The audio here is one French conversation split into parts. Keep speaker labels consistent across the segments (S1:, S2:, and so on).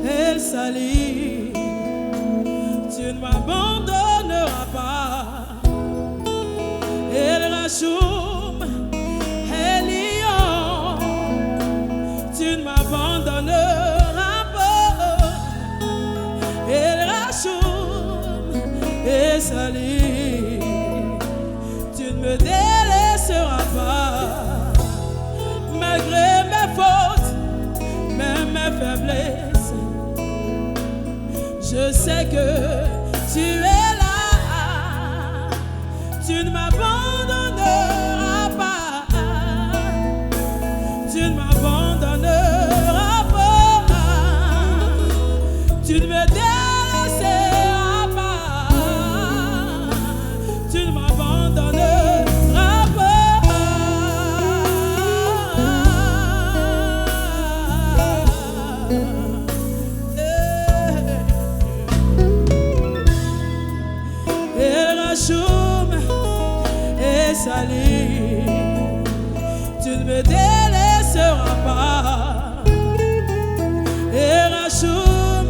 S1: El Sali, tu ne m'abandonneras pas. El Rachoum, El Lion, tu ne m'abandonneras pas. El Rachoum, El Sali, tu ne me délaisseras pas. Malgré mes fautes, même mes faiblesses, je sais que tu es là. Tu ne m'abandonneras pas. Tu ne m'abandonneras pas. Tu ne me délaisseras pas. Tu ne m'abandonneras pas. El Rachoum, El Sali, tu ne me délaisseras pas. El Rachoum,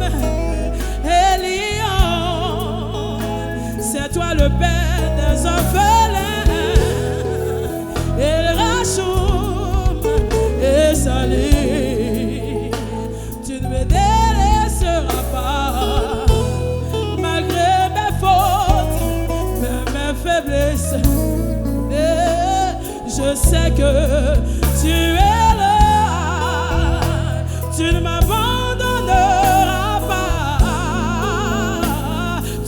S1: El Lion, c'est toi le père des orphelins. El Rachoum, El Sali, tu ne me délaisseras pas. Malgré mes fautes, même mes faiblesses, je sais que tu es là. Tu ne m'abandonneras pas.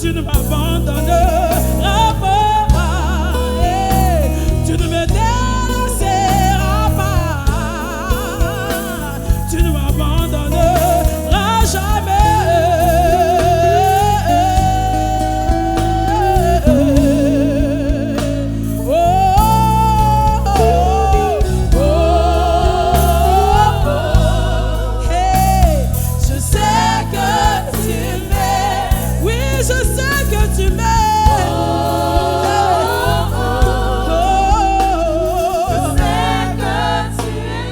S1: Tu ne m'abandonneras pas. Tu ne me délaisseras pas. Tu ne m'abandonneras jamais. Je sais que tu m'aimes.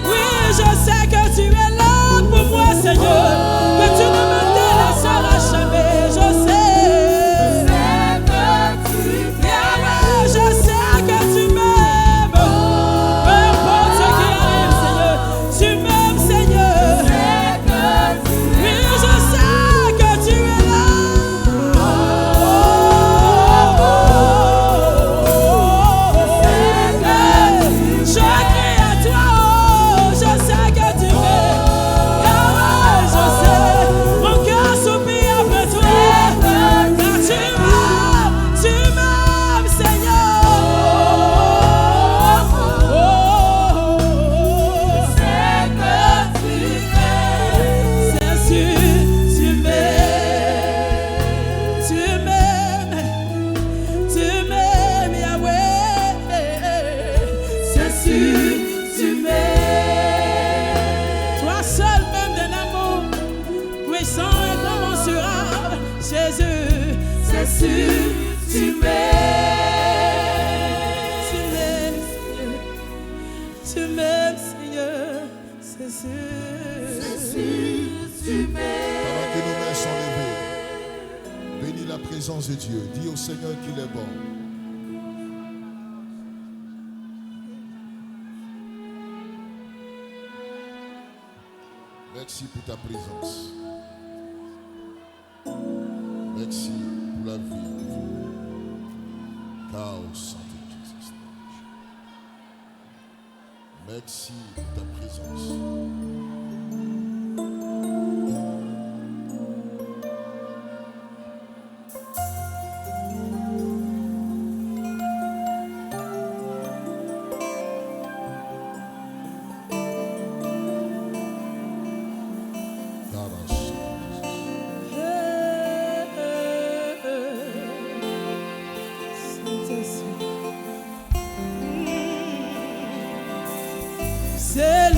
S1: Oui, je sais que tu es là pour moi, Seigneur. Que tu ne me délaisseras jamais. Je sais que tu m'aimes. Je sais que tu m'aimes. Peu importe ce qui arrive, Seigneur, tu m'aimes, Seigneur. Oui, je sais que tu es là. Je crie à toi, oh, je sais que tu m'aimes. Yahweh, je sais, mon cœur soupire après toi. Car tu m'aimes, Seigneur. Je sais que tu m'aimes. C'est sûr, tu m'aimes. Tu m'aimes, Yahweh. C'est sûr, tu m'aimes. Toi seul même d'un amour puissant et incommensurable, Jésus. C'est sûr, tu m'aimes. Tu m'aimes, Seigneur. Tu m'aimes, Seigneur. C'est sûr, tu m'aimes.
S2: Pendant que nos mains sont levées, bénis la présence de Dieu. Dis au Seigneur qu'il est bon. Merci pour ta présence. Merci pour la vie. Car au sang de Jésus. Merci pour ta présence. Car au sang de Jésus.
S1: C'est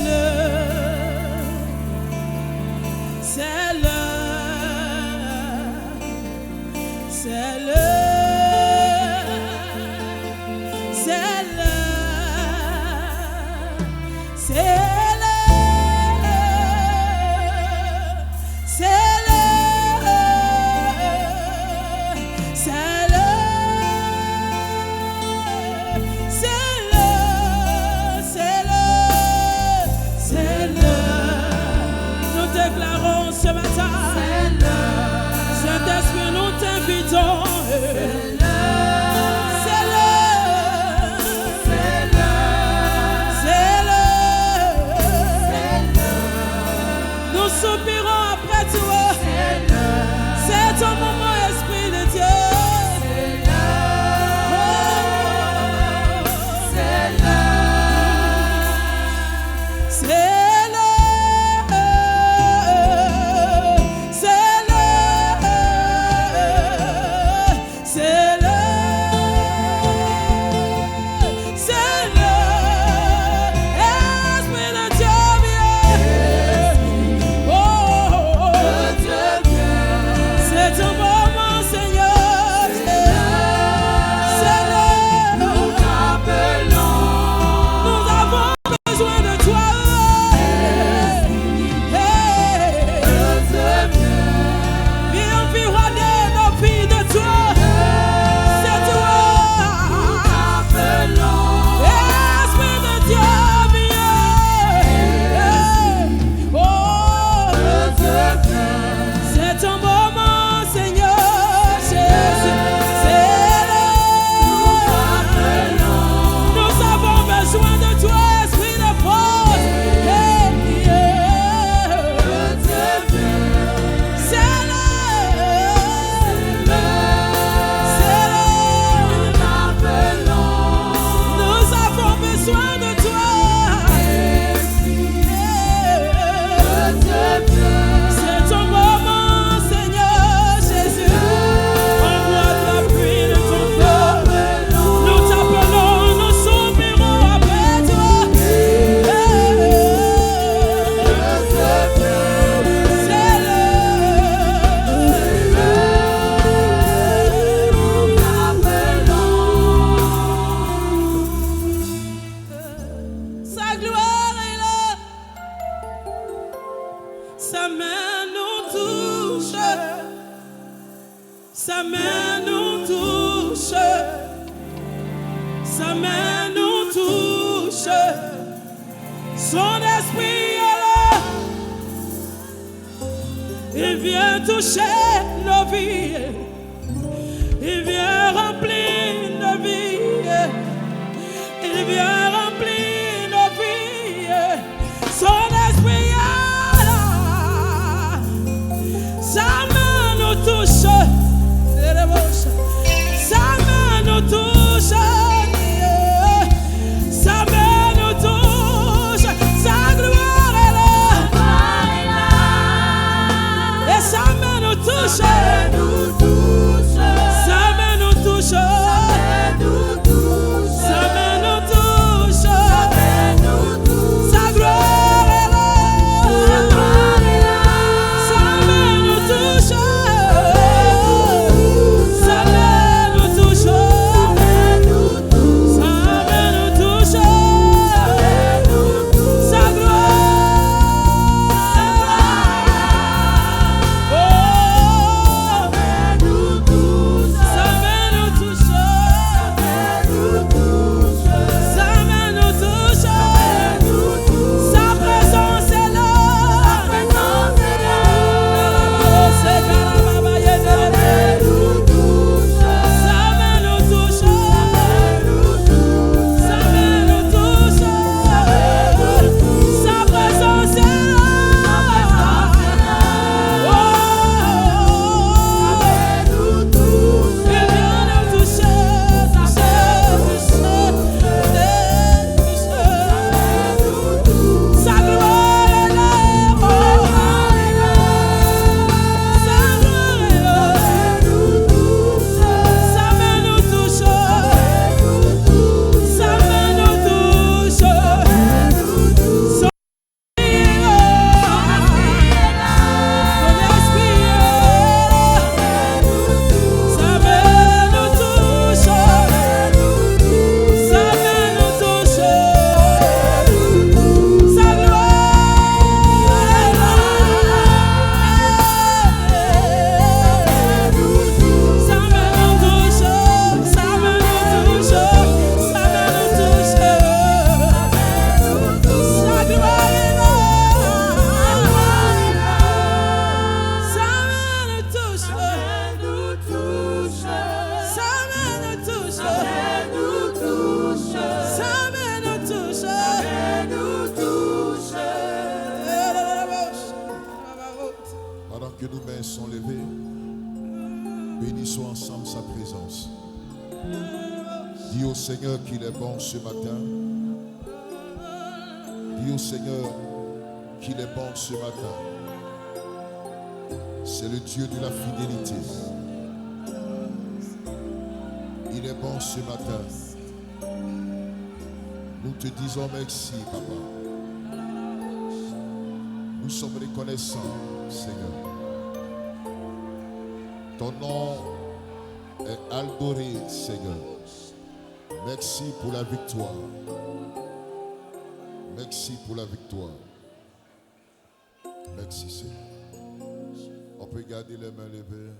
S1: Sa main nous touche, sa main nous touche, son esprit est là, il vient toucher nos vies, il vient remplir nos vies, il vient remplir nos vies, son esprit est là, sa main nous touche. Sa main nous touche, sa main nous touche, sa gloire est là, et sa main nous touche, sa main nous touche, sa main nous touche, sa gloire est là, sa main nous touche. Sa main nous touche,
S2: mains sont levées, bénissons ensemble sa présence. Dis au Seigneur qu'il est bon ce matin. Dis au Seigneur qu'il est bon ce matin. C'est le Dieu de la fidélité. Il est bon ce matin. Nous te disons merci, Papa. Nous sommes reconnaissants, Seigneur. Ton nom est adoré, Seigneur. Merci pour la victoire. Merci pour la victoire. Merci, Seigneur. On peut garder les mains levées.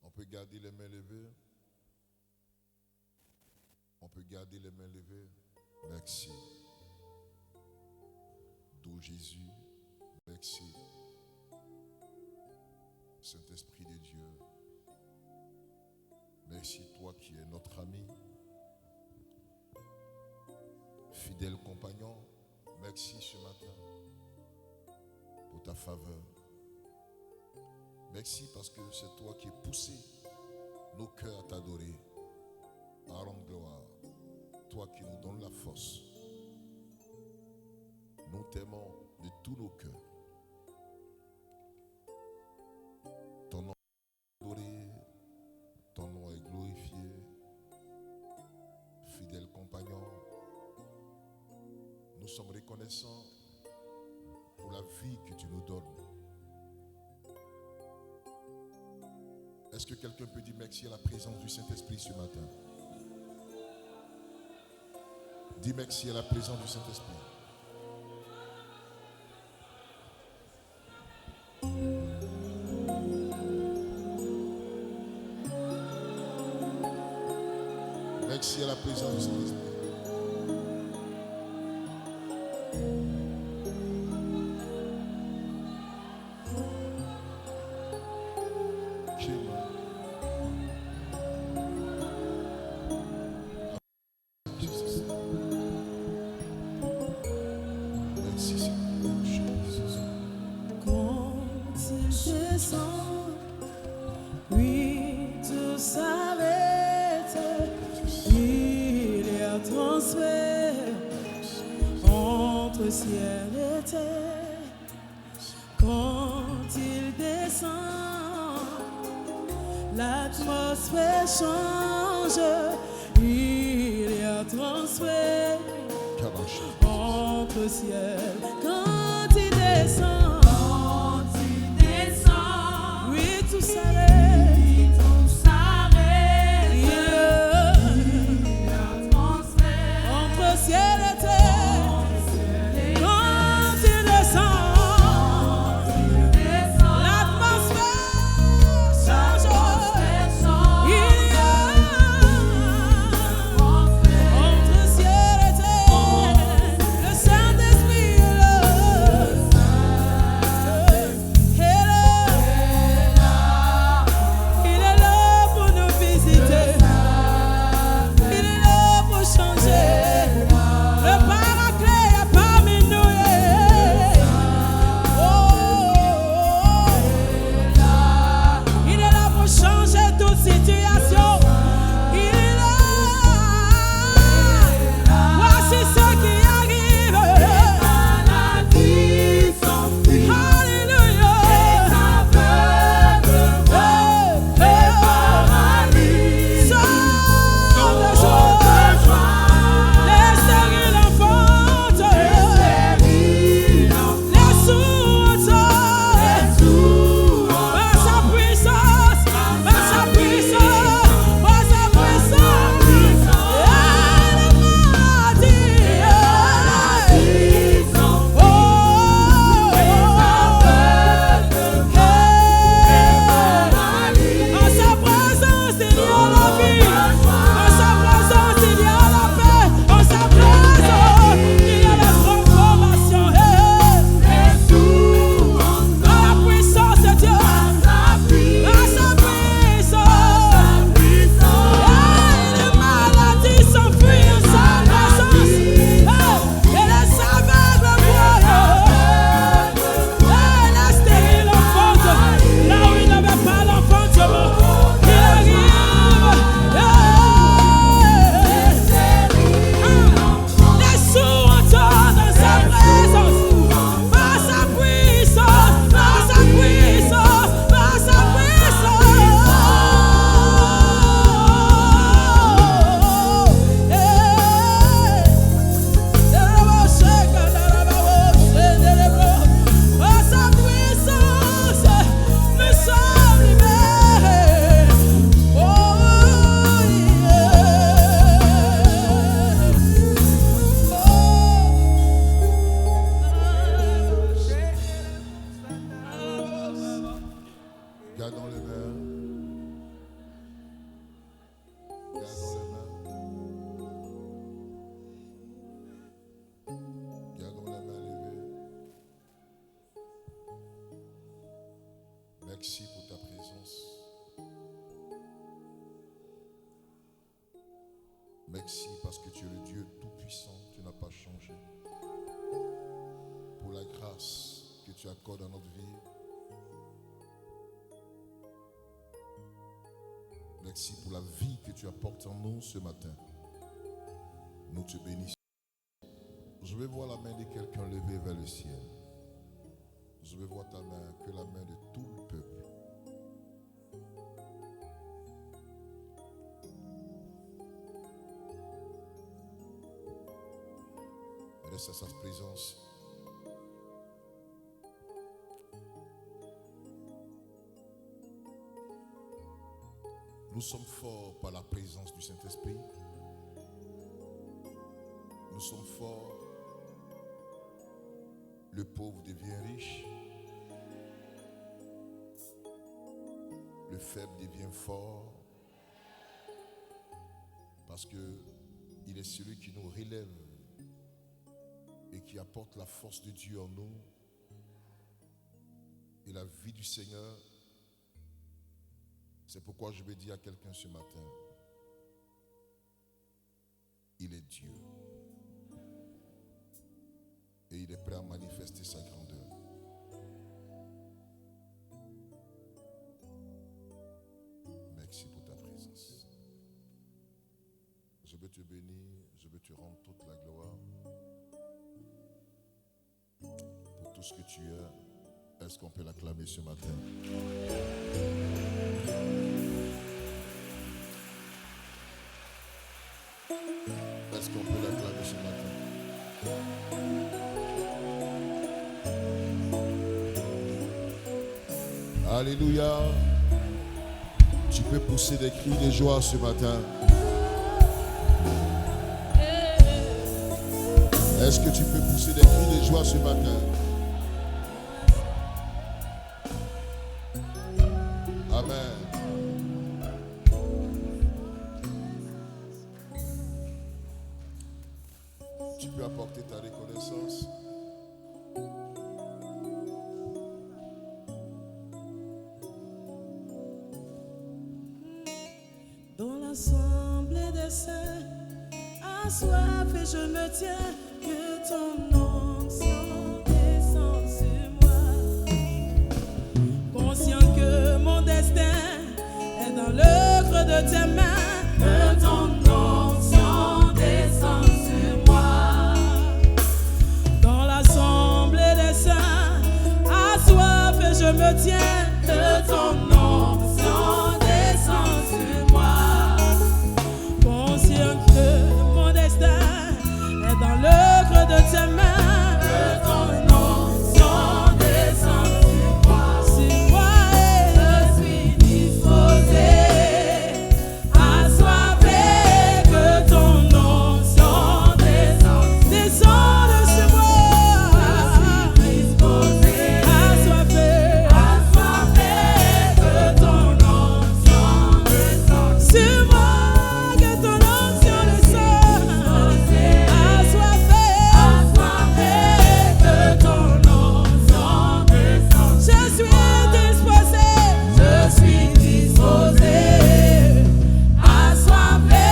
S2: On peut garder les mains levées. On peut garder les mains levées. Merci. D'où Jésus. Merci. Saint-Esprit de Dieu. Merci toi qui es notre ami. Fidèle compagnon. Merci ce matin pour ta faveur. Merci parce que c'est toi qui es poussé nos cœurs à t'adorer, à rendre gloire. Toi qui nous donnes la force. Nous t'aimons de tous nos cœurs. Ton nom est adoré, ton nom est glorifié. Fidèle compagnon, nous sommes reconnaissants pour la vie que tu nous donnes. Est-ce que quelqu'un peut dire merci à la présence du Saint-Esprit ce matin? Dis merci à la présence du Saint-Esprit. Merci à la présence du Saint-Esprit.
S1: Ciel et terre, quand il descend, l'atmosphère change, il y a transfert entre ciel. Quand il descend, oui, tout s'arrête. Entre ciel et terre.
S2: Merci parce que tu es le Dieu tout-puissant, tu n'as pas changé. Pour la grâce que tu accordes à notre vie. Merci pour la vie que tu apportes en nous ce matin. Nous te bénissons. Je vais voir la main de quelqu'un levée vers le ciel. Je vais voir ta main, que la main de tout le peuple. Reste à sa présence. Nous sommes forts par la présence du Saint-Esprit. Nous sommes forts. Le pauvre devient riche. Le faible devient fort. Parce que il est celui qui nous relève et qui apporte la force de Dieu en nous. Et la vie du Seigneur. C'est pourquoi je vais dire à quelqu'un ce matin, il est Dieu. Et il est prêt à manifester sa grandeur. Merci pour ta présence. Je veux te bénir, je veux te rendre toute la gloire pour tout ce que tu es. Est-ce qu'on peut l'acclamer ce matin? Est-ce qu'on peut l'acclamer ce matin? Alléluia. Tu peux pousser des cris de joie ce matin. Est-ce que tu peux pousser des cris de joie ce matin? Amen. Tu peux apporter ta reconnaissance.
S1: Dans l'assemblée des saints, assoiffé et je me tiens, que ton onction descende sur moi. Conscient que mon destin est dans le creux de tes mains, que ton onction descende sur moi. Dans l'assemblée des saints, assoiffé et je me tiens, que ton onction descende sur moi. Conscient que mon destin est dans le creux de tes mains, que ton onction descende sur moi. Sur moi, je suis disposé, assoiffé, que ton onction descende sur moi. Je suis disposé, assoiffé, que ton onction descende sur moi. Que ton onction descende, assoiffé, que ton onction descende. Je suis disposé, assoiffé,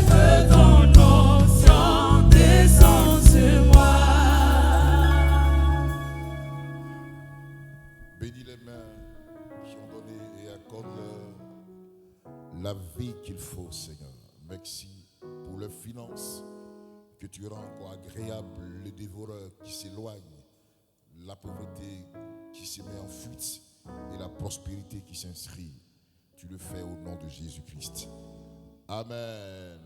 S1: que ton onction descende sur moi.
S2: Bénis les mains qui ont donné et accorde-leur la vie qu'il faut, Seigneur. Merci pour leurs finances, que tu rends encore agréable le dévoreur qui s'éloigne, la pauvreté qui se met en fuite et la prospérité qui s'inscrit. Tu le fais au nom de Jésus-Christ. Amen.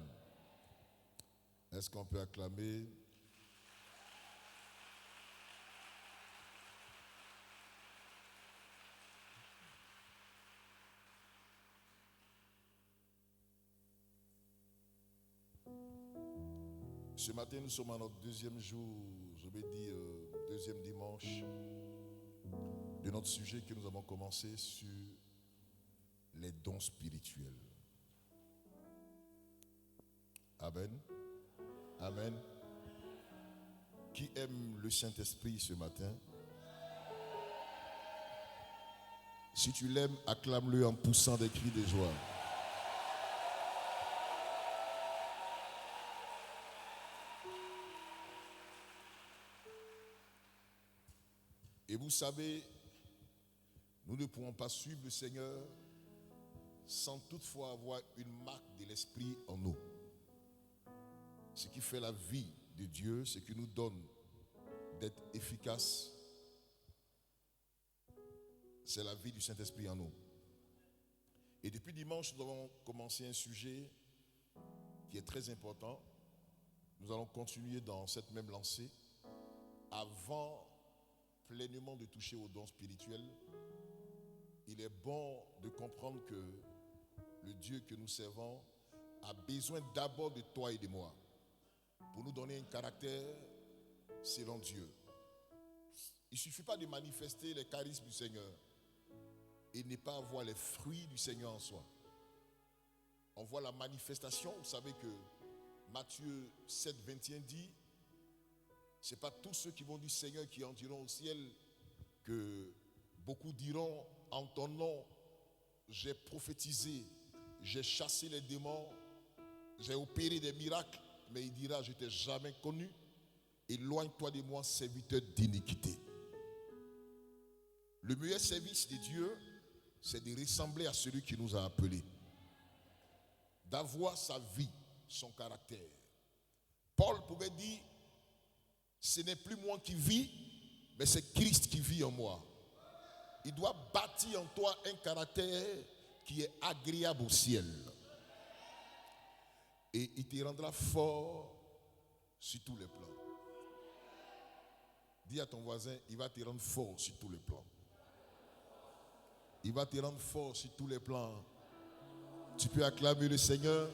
S2: Est-ce qu'on peut acclamer? Ce matin, nous sommes à notre deuxième jour, je vais dire deuxième dimanche, de notre sujet que nous avons commencé sur les dons spirituels. Amen. Amen. Qui aime le Saint-Esprit ce matin? Si tu l'aimes, acclame-le en poussant des cris de joie. Et vous savez, nous ne pouvons pas suivre le Seigneur sans toutefois avoir une marque de l'Esprit en nous. Ce qui fait la vie de Dieu, ce qui nous donne d'être efficace, c'est la vie du Saint-Esprit en nous. Et depuis dimanche, nous avons commencé un sujet qui est très important. Nous allons continuer dans cette même lancée. Avant pleinement de toucher aux dons spirituels, il est bon de comprendre que le Dieu que nous servons a besoin d'abord de toi et de moi pour nous donner un caractère selon Dieu. Il ne suffit pas de manifester les charismes du Seigneur et ne pas avoir les fruits du Seigneur en soi. On voit la manifestation. Vous savez que Matthieu 7, 21 dit, ce n'est pas tous ceux qui vont du Seigneur qui entreront au ciel, que beaucoup diront en ton nom, j'ai prophétisé, j'ai chassé les démons, j'ai opéré des miracles, mais il dira, je ne t'ai jamais connu, éloigne-toi de moi, serviteur d'iniquité. Le meilleur service de Dieu, c'est de ressembler à celui qui nous a appelés, d'avoir sa vie, son caractère. Paul pouvait dire, ce n'est plus moi qui vis, mais c'est Christ qui vit en moi. Il doit bâtir en toi un caractère qui est agréable au ciel. Et il te rendra fort sur tous les plans. Dis à ton voisin, il va te rendre fort sur tous les plans. Il va te rendre fort sur tous les plans. Tu peux acclamer le Seigneur.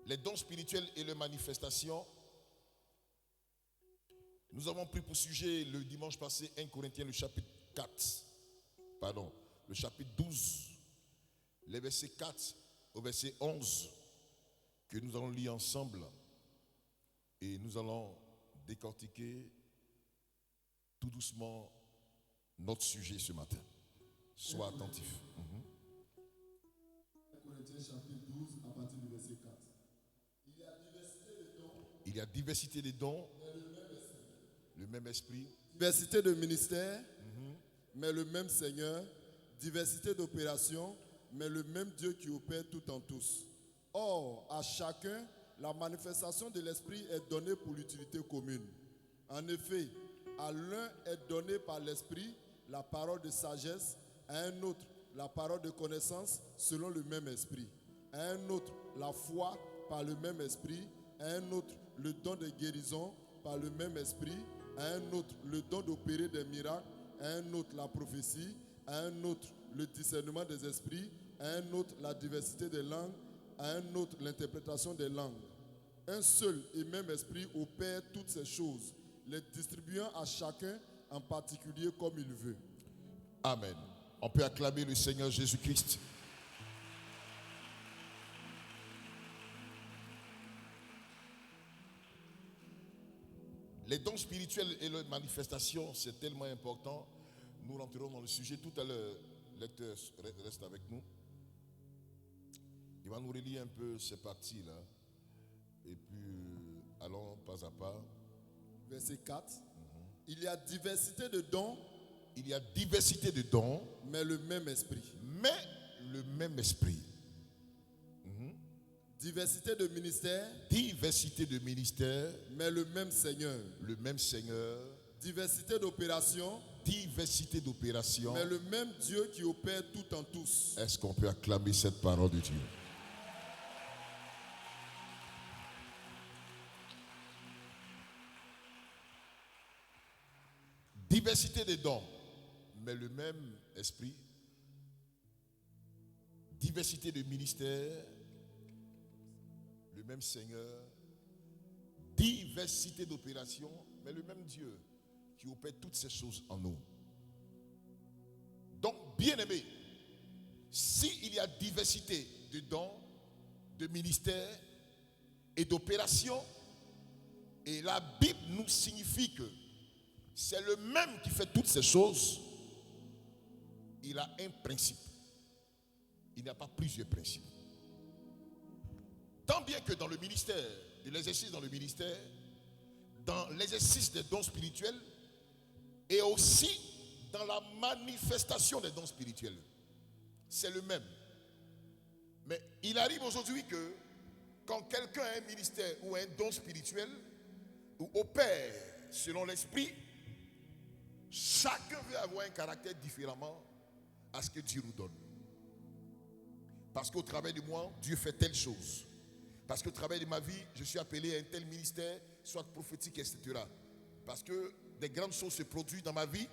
S2: Les dons spirituels et les manifestations. Nous avons pris pour sujet le dimanche passé 1 Corinthiens le chapitre 12, les versets 4 au verset 11 que nous allons lire ensemble et nous allons décortiquer tout doucement notre sujet ce matin. Sois attentif.
S3: 1 Corinthiens chapitre 12 à partir du verset 4.
S2: Il y a diversité de dons, le même esprit.
S3: Diversité de ministères, mais le même Seigneur. Diversité d'opérations, mais le même Dieu qui opère tout en tous. Or, à chacun, la manifestation de l'Esprit est donnée pour l'utilité commune. En effet, à l'un est donné par l'Esprit la parole de sagesse, à un autre la parole de connaissance selon le même Esprit, à un autre la foi par le même Esprit, à un autre le don de guérison par le même Esprit, à un autre le don d'opérer des miracles, à un autre la prophétie, à un autre le discernement des esprits, à un autre la diversité des langues, à un autre l'interprétation des langues. Un seul et même Esprit opère toutes ces choses, les distribuant à chacun en particulier comme il veut.
S2: Amen. On peut acclamer le Seigneur Jésus-Christ. Les dons spirituels et les manifestations, c'est tellement important. Nous rentrerons dans le sujet tout à l'heure. Lecteur, reste avec nous. Il va nous relire un peu ces parties-là. Et puis, allons pas à pas.
S3: Verset 4. Il y a diversité de dons.
S2: Il y a diversité de dons.
S3: Mais le même esprit.
S2: Mais le même esprit.
S3: Diversité de ministères.
S2: Diversité de ministères.
S3: Mais le même Seigneur.
S2: Le même Seigneur.
S3: Diversité d'opérations.
S2: Diversité d'opérations.
S3: Mais le même Dieu qui opère tout en tous.
S2: Est-ce qu'on peut acclamer cette parole de Dieu? Diversité de dons, mais le même esprit. Diversité de ministères, le même Seigneur. Diversité d'opérations, mais le même Dieu qui opère toutes ces choses en nous. Donc, bien-aimés, s'il y a diversité de dons, de ministères et d'opérations, et la Bible nous signifie que c'est le même qui fait toutes ces choses, il a un principe. il n'y a pas plusieurs principes. Tant bien que dans le ministère, de l'exercice dans le ministère, dans l'exercice des dons spirituels et aussi dans la manifestation des dons spirituels. C'est le même. Mais il arrive aujourd'hui que quand quelqu'un a un ministère ou un don spirituel ou opère selon l'esprit, chacun veut avoir un caractère différemment à ce que Dieu nous donne. Parce qu'au travers de moi, Dieu fait telle chose. Parce qu'au travers de ma vie, je suis appelé à un tel ministère, soit prophétique, etc. Parce que des grandes choses se produisent dans ma vie.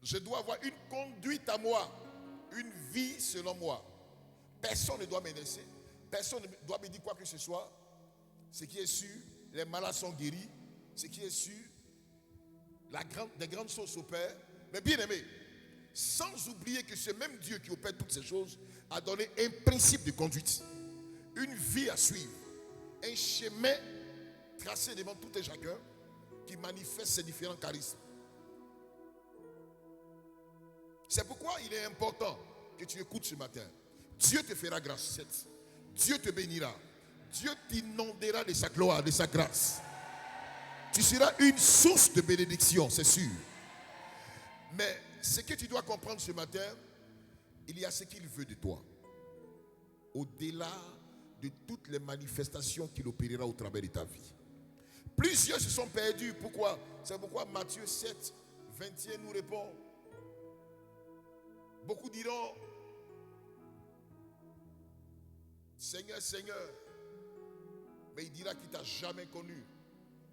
S2: Je dois avoir une conduite à moi, une vie selon moi. Personne ne doit me laisser. Personne ne doit me dire quoi que ce soit. Ce qui est sûr, les malades sont guéris. Ce qui est sûr, des grandes choses s'opèrent. Mais bien aimé, sans oublier que ce même Dieu qui opère toutes ces choses a donné un principe de conduite, une vie à suivre, un chemin tracé devant tout et chacun qui manifeste ses différents charismes. C'est pourquoi il est important que tu écoutes ce matin. Dieu te fera grâce. Dieu te bénira. Dieu t'inondera de sa gloire, de sa grâce. Tu seras une source de bénédiction, c'est sûr. Mais ce que tu dois comprendre ce matin, il y a ce qu'il veut de toi. Au-delà de toutes les manifestations qu'il opérera au travers de ta vie. Plusieurs se sont perdus. Pourquoi? C'est pourquoi Matthieu 7, 21 nous répond. Beaucoup diront, Seigneur, Seigneur. Mais il dira qu'il ne t'a jamais connu.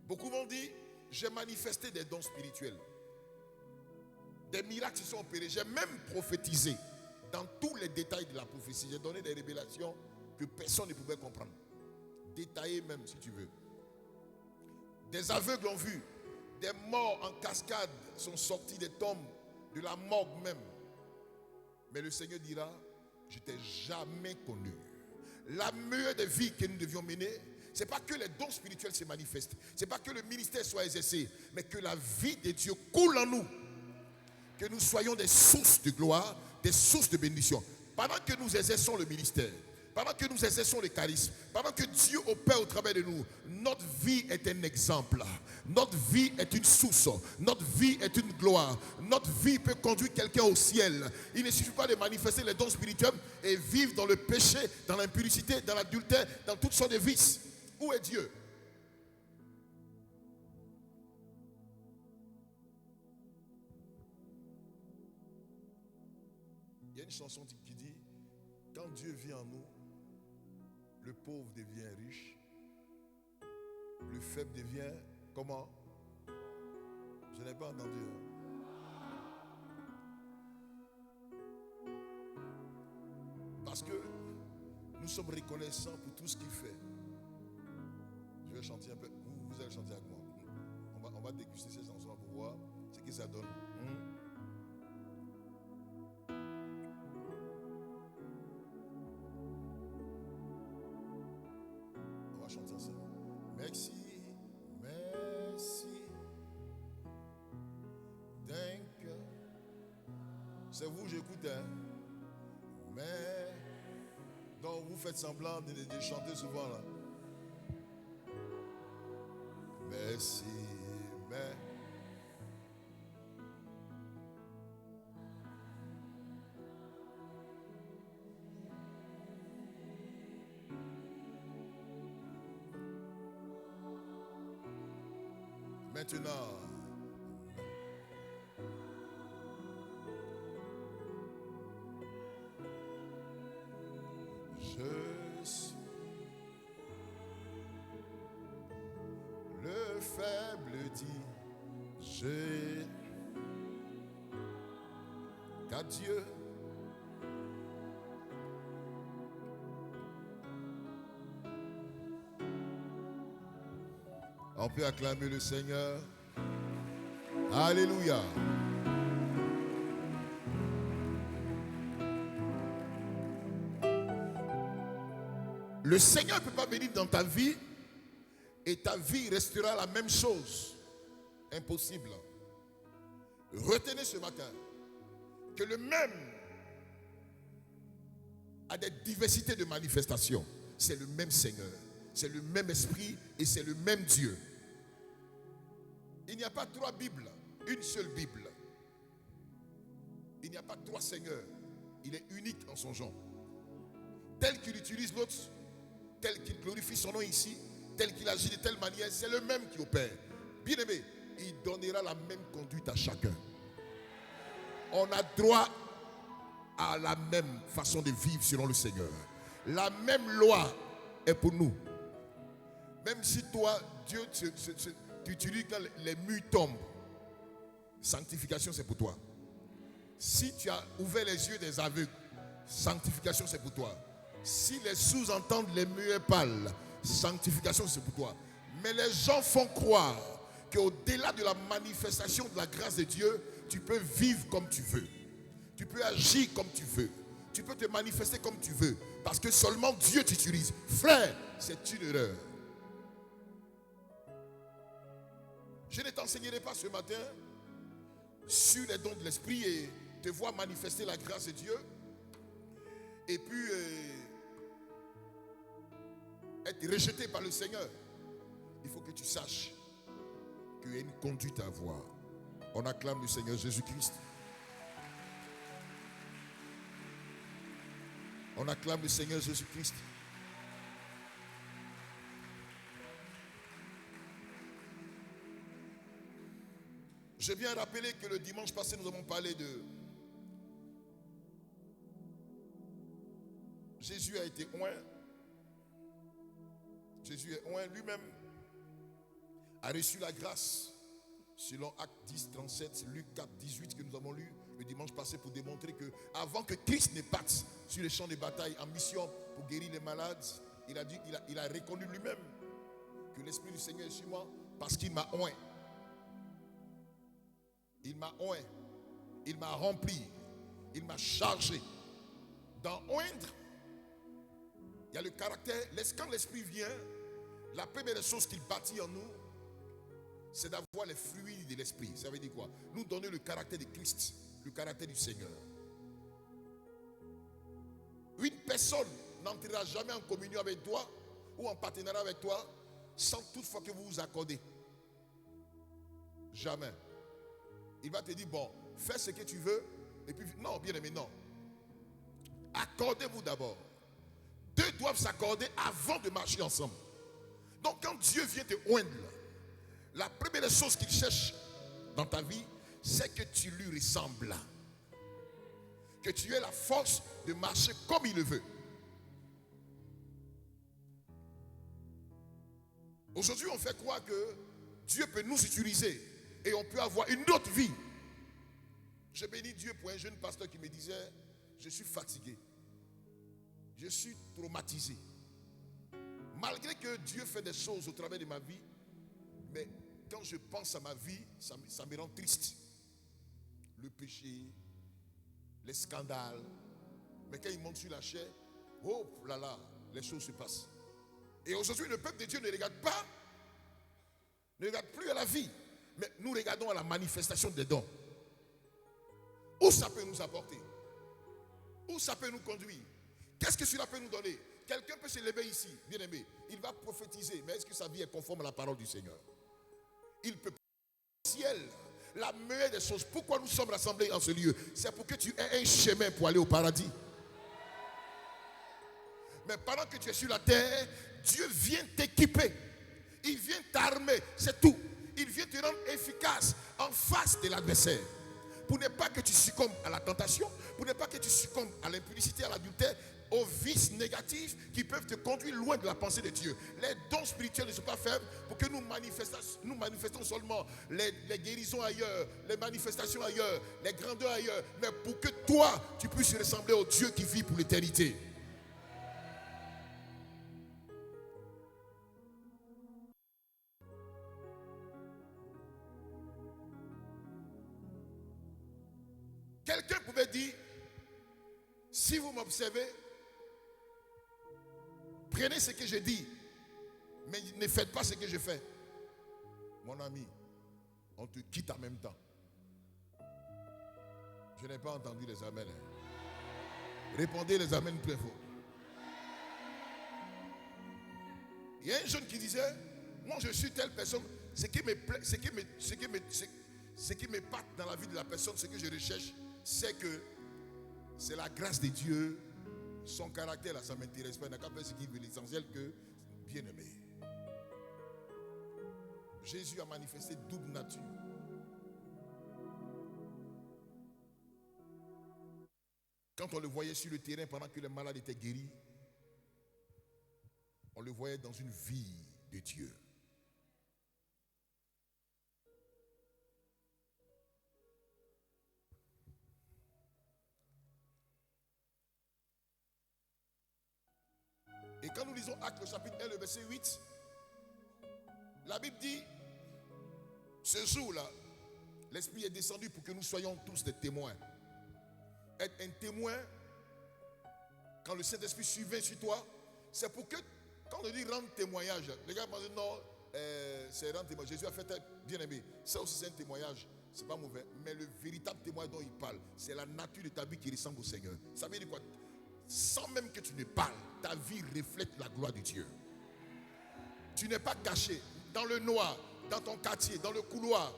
S2: Beaucoup m'ont dit, j'ai manifesté des dons spirituels. Des miracles se sont opérés. J'ai même prophétisé dans tous les détails de la prophétie. J'ai donné des révélations que personne ne pouvait comprendre. Détaillées même si tu veux. Des aveugles ont vu. Des morts en cascade sont sortis des tombes, de la morgue même. Mais le Seigneur dira, je ne t'ai jamais connu. La meilleure des vies que nous devions mener, ce n'est pas que les dons spirituels se manifestent. Ce n'est pas que le ministère soit exercé. Mais que la vie de Dieu coule en nous. Que nous soyons des sources de gloire, des sources de bénédiction. Pendant que nous exerçons le ministère, pendant que nous exerçons le charisme, pendant que Dieu opère au travers de nous, notre vie est un exemple. Notre vie est une source. Notre vie est une gloire. Notre vie peut conduire quelqu'un au ciel. Il ne suffit pas de manifester les dons spirituels et vivre dans le péché, dans l'impurité, dans l'adultère, dans toutes sortes de vices. Où est Dieu? Il y a une chanson qui dit, quand Dieu vient en nous, le pauvre devient riche, le faible devient comment? Je n'ai pas entendu. Parce que nous sommes reconnaissants pour tout ce qu'il fait. Je vais chanter un peu. Vous allez chanter avec moi. On va déguster ces chansons pour voir ce que ça donne. On va chanter ensemble. Merci, merci. Thank you. C'est vous, j'écoute. Hein? Mais donc vous faites semblant de chanter souvent là. Merci, mais maintenant, je suis le faible dit, j'ai qu'à Dieu. On peut acclamer le Seigneur. Alléluia. Le Seigneur ne peut pas venir dans ta vie et ta vie restera la même chose. Impossible. Retenez ce matin que le même à des diversités de manifestations. C'est le même Seigneur, c'est le même Esprit et c'est le même Dieu. Il n'y a pas 3 Bibles, une seule Bible. Il n'y a pas 3 Seigneurs. Il est unique en son genre. Tel qu'il utilise l'autre, tel qu'il glorifie son nom ici, tel qu'il agit de telle manière, c'est le même qui opère. Bien aimé, il donnera la même conduite à chacun. On a droit à la même façon de vivre selon le Seigneur. La même loi est pour nous. Même si toi, Dieu, tu utilises quand les murs tombent, sanctification c'est pour toi. Si tu as ouvert les yeux des aveugles, sanctification c'est pour toi. Si les sourds entendent les muets parlent, sanctification c'est pour toi. Mais les gens font croire qu'au-delà de la manifestation de la grâce de Dieu, tu peux vivre comme tu veux. Tu peux agir comme tu veux. Tu peux te manifester comme tu veux. Parce que seulement Dieu t'utilise. Frère, c'est une erreur. Je ne t'enseignerai pas ce matin sur les dons de l'esprit et te voir manifester la grâce de Dieu. Et puis être rejeté par le Seigneur. Il faut que tu saches qu'il y a une conduite à avoir. On acclame le Seigneur Jésus-Christ. On acclame le Seigneur Jésus-Christ. Je viens rappeler que le dimanche passé, nous avons parlé de Jésus a été oint. Jésus est oint lui-même, a reçu la grâce selon Actes 10, 37, Luc 4, 18 que nous avons lu le dimanche passé pour démontrer que avant que Christ ne parte sur les champs de bataille en mission pour guérir les malades, il a reconnu lui-même que l'Esprit du Seigneur est sur moi parce qu'il m'a oint. Il m'a oint, il m'a rempli, il m'a chargé. Dans oindre, il y a le caractère. Quand l'Esprit vient, la première des choses qu'il bâtit en nous, c'est d'avoir les fruits de l'Esprit. Ça veut dire quoi? Nous donner le caractère de Christ, le caractère du Seigneur. Une personne n'entrera jamais en communion avec toi ou en partenariat avec toi sans toutefois que vous vous accordez. Jamais. Il va te dire, bon, fais ce que tu veux. Et puis, non, bien aimé, non. Accordez-vous d'abord. Deux doivent s'accorder avant de marcher ensemble. Donc, quand Dieu vient te oindre, la première chose qu'il cherche dans ta vie, c'est que tu lui ressembles. Que tu aies la force de marcher comme il le veut. Aujourd'hui, on fait croire que Dieu peut nous utiliser et on peut avoir une autre vie. Je bénis Dieu pour un jeune pasteur qui me disait, je suis fatigué. Je suis traumatisé. Malgré que Dieu fait des choses au travers de ma vie, mais quand je pense à ma vie, ça me rend triste. Le péché, les scandales. Mais quand il monte sur la chair, oh là là, les choses se passent. Et aujourd'hui, le peuple de Dieu ne regarde pas, ne regarde plus à la vie, mais nous regardons à la manifestation des dons. Où ça peut nous apporter? Où ça peut nous conduire? Qu'est-ce que cela peut nous donner? Quelqu'un peut se lever ici, bien aimé. Il va prophétiser, mais est-ce que sa vie est conforme à la parole du Seigneur? Il peut ciel, la meilleure des choses. Pourquoi nous sommes rassemblés en ce lieu? C'est pour que tu aies un chemin pour aller au paradis. Mais pendant que tu es sur la terre, Dieu vient t'équiper. Il vient t'armer, c'est tout. Il vient te rendre efficace en face de l'adversaire. Pour ne pas que tu succombes à la tentation, pour ne pas que tu succombes à l'impudicité, à l'adultère, aux vices négatifs qui peuvent te conduire loin de la pensée de Dieu. Les dons spirituels ne sont pas faibles pour que nous manifestons seulement les guérisons ailleurs, les manifestations ailleurs, les grandeurs ailleurs, mais pour que toi, tu puisses ressembler au Dieu qui vit pour l'éternité. Quelqu'un pouvait dire, si vous m'observez, prenez ce que je dis, mais ne faites pas ce que je fais. Mon ami, on te quitte en même temps. Je n'ai pas entendu les amens. Répondez les amens plein fort. Il y a un jeune qui disait, moi je suis telle personne, ce qui me part dans la vie de la personne, ce que je recherche, c'est que c'est la grâce de Dieu. Son caractère là, ça ne m'intéresse pas. Il n'a qu'à faire ce qu'il veut. L'essentiel que bien aimé. Jésus a manifesté double nature. Quand on le voyait sur le terrain pendant que les malades étaient guéris, on le voyait dans une vie de Dieu. Et quand nous lisons Actes, le chapitre 1, le verset 8, la Bible dit, ce jour-là, l'Esprit est descendu pour que nous soyons tous des témoins. Être un témoin, quand le Saint-Esprit survient sur toi, c'est pour que, quand on dit rendre témoignage, les gars m'ont dit non, c'est rendre témoignage. Jésus a fait bien aimé. Ça aussi c'est un témoignage, c'est pas mauvais. Mais le véritable témoignage dont il parle, c'est la nature de ta vie qui ressemble au Seigneur. Ça veut dire quoi? Sans même que tu ne parles, ta vie reflète la gloire de Dieu. Tu n'es pas caché dans le noir, dans ton quartier, dans le couloir.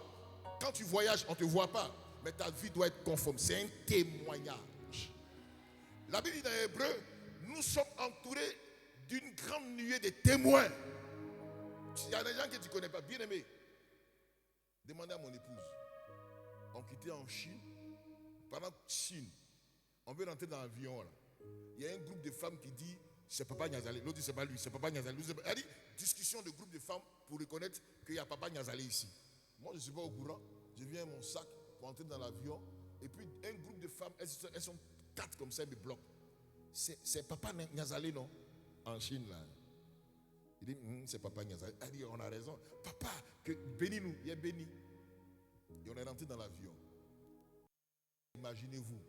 S2: Quand tu voyages, on ne te voit pas. Mais ta vie doit être conforme. C'est un témoignage. La Bible dit dans Hébreu, nous sommes entourés d'une grande nuée de témoins. Il y a des gens que tu ne connais pas. Bien aimé, demandez à mon épouse. On quittait en Chine. Pendant Chine, on veut rentrer dans l'avion là. Il y a un groupe de femmes qui dit c'est Papa Niazalé. L'autre dit c'est pas lui, c'est Papa Niazalé. Elle dit discussion de groupe de femmes pour reconnaître qu'il y a Papa Niazalé ici. Moi je ne suis pas au courant. Je viens mon sac pour entrer dans l'avion. Et puis un groupe de femmes, elles sont 4 comme ça, elles me bloquent. C'est Papa Niazalé, non? En Chine là. Il dit c'est Papa Niazalé. Elle dit on a raison. Papa, bénis-nous. Il est béni. Et on est rentré dans l'avion. Imaginez-vous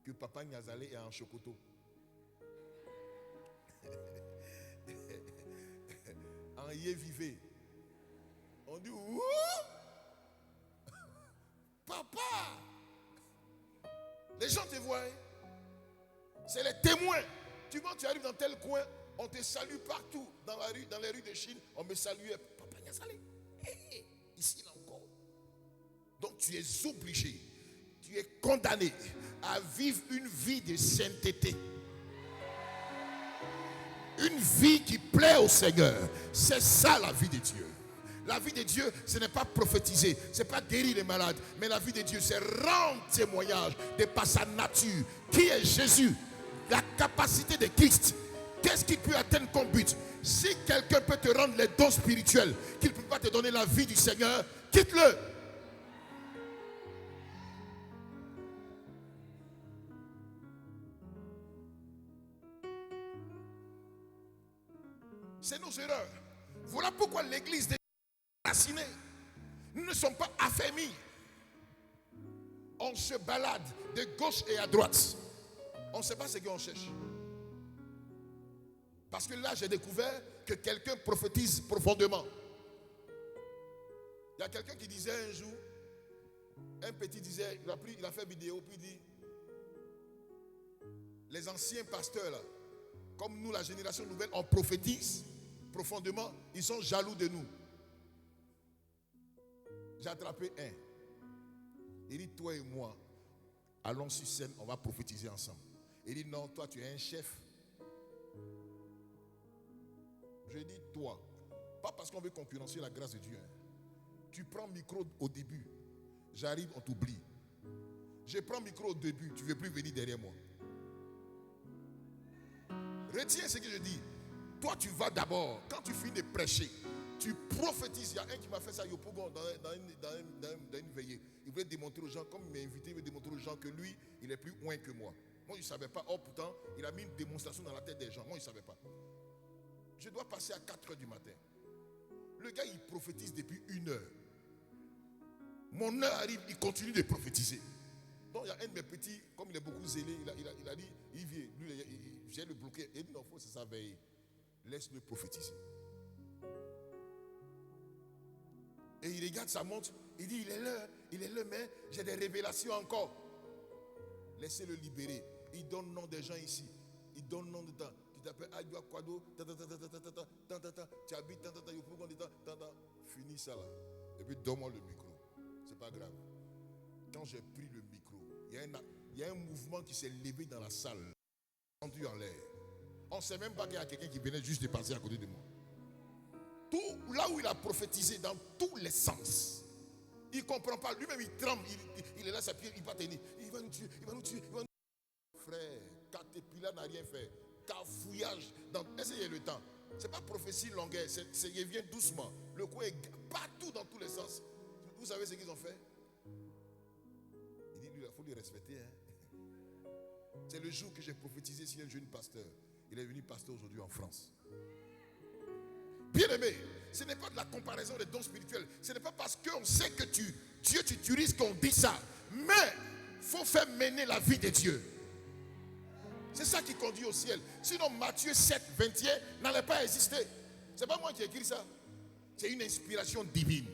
S2: que Papa Niazalé est en Chocoto. En Yé-Vivé. On dit ouh! Papa! Les gens te voient. C'est les témoins. Tu vois, tu arrives dans tel coin, on te salue partout. Dans les rues de Chine, on me saluait. Papa Niazalé. Hey, ici là encore. Donc tu es obligé. Tu es condamné à vivre une vie de sainteté. Une vie qui plaît au Seigneur. C'est ça la vie de Dieu. La vie de Dieu, ce n'est pas prophétiser, ce n'est pas guérir les malades. Mais la vie de Dieu, c'est rendre témoignage de par sa nature. Qui est Jésus? La capacité de Christ. Qu'est-ce qui peut atteindre ton but? Si quelqu'un peut te rendre les dons spirituels, qu'il ne peut pas te donner la vie du Seigneur, quitte-le. C'est nos erreurs. Voilà pourquoi l'église est racinée. Nous ne sommes pas affermis. On se balade de gauche et à droite. On ne sait pas ce qu'on cherche. Parce que là, j'ai découvert que quelqu'un prophétise profondément. Il y a quelqu'un qui disait un jour, un petit disait, il a fait vidéo, puis il dit, les anciens pasteurs là, comme nous, la génération nouvelle, on prophétise profondément, ils sont jaloux de nous. J'ai attrapé un. Il dit, toi et moi, allons sur scène, on va prophétiser ensemble. Il dit, non, toi tu es un chef. Je dis, toi, pas parce qu'on veut concurrencer la grâce de Dieu. Tu prends le micro au début, j'arrive, on t'oublie. Je prends le micro au début, tu ne veux plus venir derrière moi. Retiens ce que je dis. Toi, tu vas d'abord, quand tu finis de prêcher, tu prophétises. Il y a un qui m'a fait ça, Yopogon, dans une veillée. Il voulait démontrer aux gens, comme il m'a invité, il veut démontrer aux gens que lui, il est plus loin que moi. Moi, je ne savais pas. Or, pourtant, il a mis une démonstration dans la tête des gens. Moi, je ne savais pas. Je dois passer à 4 h du matin. Le gars, il prophétise depuis 1 heure. Mon heure arrive, il continue de prophétiser. Donc, il y a un de mes petits, comme il est beaucoup zélé, il a dit, il vient, lui, il vient le bloquer. Il dit, non, il faut se veiller. Laisse-le prophétiser. Et il regarde sa montre, il dit, il est l'heure, mais j'ai des révélations encore. Laissez-le libérer. Il donne nom des gens ici. Il donne nom de temps. Tu t'appelles Adjoa Kwado. Tu habites. Finis ça là. Et puis donne-moi le micro. C'est pas grave. Quand j'ai pris le micro, il y a un mouvement qui s'est levé dans la salle. Entendu en l'air. On ne sait même pas qu'il y a quelqu'un qui venait juste de passer à côté de moi. Tout là où il a prophétisé dans tous les sens. Il ne comprend pas. Lui-même, il tremble. Il est là, sa pied, il va tenir. Il va nous tuer. Il va nous tuer. Frère, Caterpillar n'a rien fait. Cafouillage. Est-ce qu'il y a le temps? Ce n'est pas prophétie longueur. Il vient doucement. Le coin est partout dans tous les sens. Vous savez ce qu'ils ont fait? Il dit, il faut le respecter. Hein? C'est le jour que j'ai prophétisé sur un jeune pasteur. Il est venu pasteur aujourd'hui en France. Bien aimé, ce n'est pas de la comparaison des dons spirituels. Ce n'est pas parce qu'on sait que Dieu t'utilise qu'on dit ça. Mais il faut faire mener la vie de Dieu. C'est ça qui conduit au ciel. Sinon Matthieu 7, 21 n'allait pas exister. Ce n'est pas moi qui ai écrit ça. C'est une inspiration divine.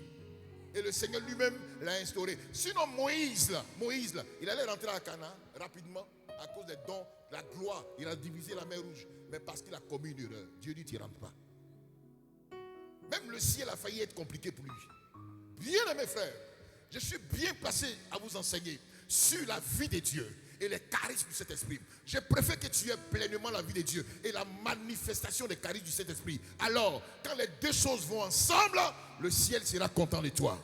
S2: Et le Seigneur lui-même l'a instauré. Sinon Moïse, il allait rentrer à Canaan rapidement à cause des dons, la gloire. Il a divisé la mer Rouge. Mais parce qu'il a commis une erreur. Dieu dit, tu ne rentres pas. Même le ciel a failli être compliqué pour lui. Bien aimé frère, je suis bien placé à vous enseigner sur la vie de Dieu et les charismes du Saint-Esprit. Je préfère que tu aies pleinement la vie de Dieu et la manifestation des charismes du Saint-Esprit. Alors, quand les deux choses vont ensemble, le ciel sera content de toi.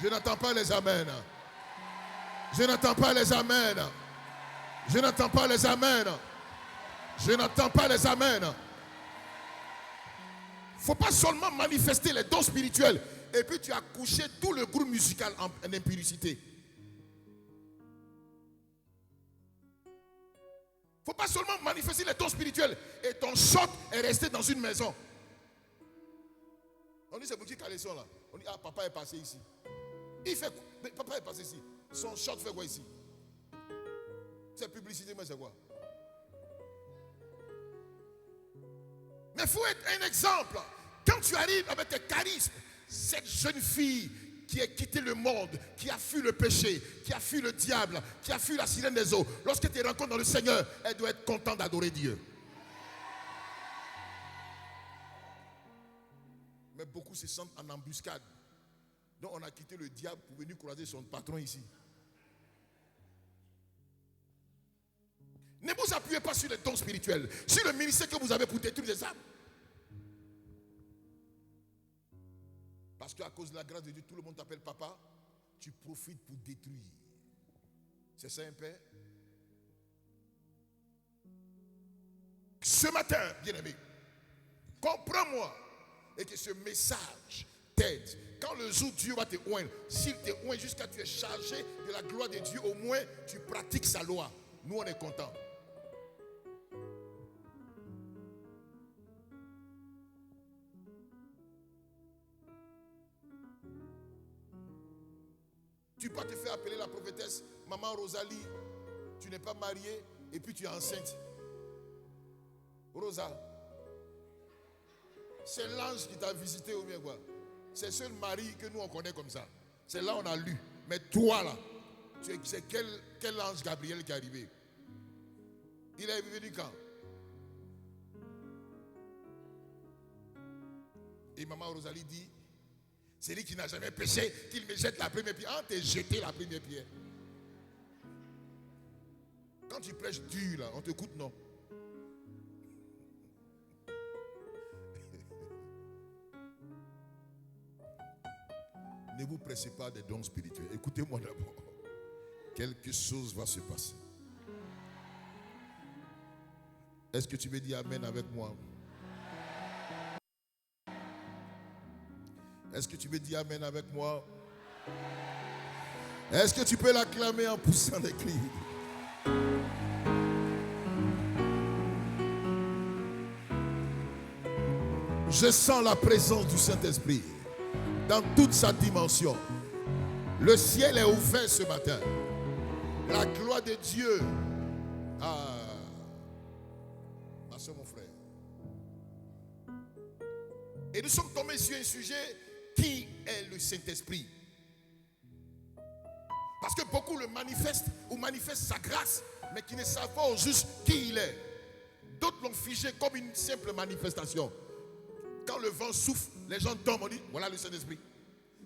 S2: Je n'entends pas les amens. Je n'entends pas les amens. Je n'entends pas les amens. Je n'entends pas les amens. Il ne faut pas seulement manifester les dons spirituels et puis tu as couché tout le groupe musical en impurité. Il ne faut pas seulement manifester les dons spirituels et ton choc est resté dans une maison. On dit c'est pour qui caleçon là? On dit ah papa est passé ici. Il fait quoi? Mais papa est passé ici. Son choc fait quoi ici? C'est publicité mais c'est quoi? Mais il faut être un exemple. Quand tu arrives avec tes charismes, cette jeune fille qui a quitté le monde, qui a fui le péché, qui a fui le diable, qui a fui la sirène des eaux, lorsque tu rencontres dans le Seigneur, elle doit être contente d'adorer Dieu. Mais beaucoup se sentent en embuscade. Donc on a quitté le diable pour venir croiser son patron ici. Ne vous appuyez pas sur les dons spirituels, sur le ministère que vous avez pour détruire les âmes. Parce qu'à cause de la grâce de Dieu, tout le monde t'appelle papa. Tu profites pour détruire. C'est ça un père? Ce matin, bien-aimé, comprends-moi et que ce message t'aide. Quand le jour Dieu va te oindre, s'il te oint jusqu'à ce que tu es chargé de la gloire de Dieu, au moins tu pratiques sa loi. Nous on est contents. Tu peux te faire appeler la prophétesse, maman Rosalie, tu n'es pas mariée et puis tu es enceinte. Rosa, c'est l'ange qui t'a visité ou bien quoi? C'est seul Marie que nous on connaît comme ça. C'est là on a lu. Mais toi là, c'est quel ange Gabriel qui est arrivé? Il est venu quand? Et maman Rosalie dit, c'est lui qui n'a jamais péché, qu'il me jette la première pierre. Ah, t'es jeté la première pierre. Quand tu prêches dur, là, on te écoute, non? Ne vous pressez pas des dons spirituels. Écoutez-moi d'abord. Quelque chose va se passer. Est-ce que tu veux dire amen avec moi? Est-ce que tu veux dire amen avec moi? Est-ce que tu peux l'acclamer en poussant des cris? Je sens la présence du Saint-Esprit dans toute sa dimension. Le ciel est ouvert ce matin. La gloire de Dieu. Ah, ma soeur, mon frère. Et nous sommes tombés sur un sujet. Qui est le Saint-Esprit? Parce que beaucoup le manifestent ou manifestent sa grâce, mais qui ne savent pas au juste qui il est. D'autres l'ont figé comme une simple manifestation. Quand le vent souffle, les gens tombent, on dit, voilà le Saint-Esprit.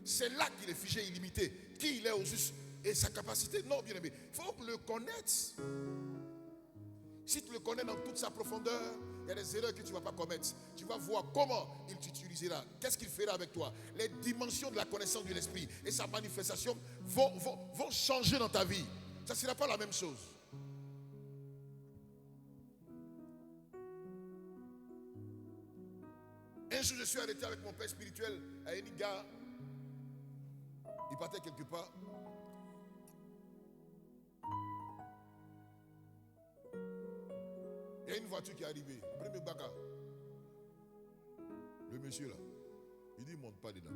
S2: C'est là qu'il est figé, illimité. Qui il est au juste et sa capacité. Non, bien aimé, il faut le connaître. Si tu le connais dans toute sa profondeur, il y a des erreurs que tu ne vas pas commettre. Tu vas voir comment il t'utilisera. Qu'est-ce qu'il fera avec toi. Les dimensions de la connaissance de l'esprit et sa manifestation vont changer dans ta vie. Ça ne sera pas la même chose. Un jour, je suis arrêté avec mon père spirituel à Eniga. Il partait quelque part. Il y a une voiture qui est arrivée. Premier Baka. Le monsieur là. Il dit il ne monte pas dedans.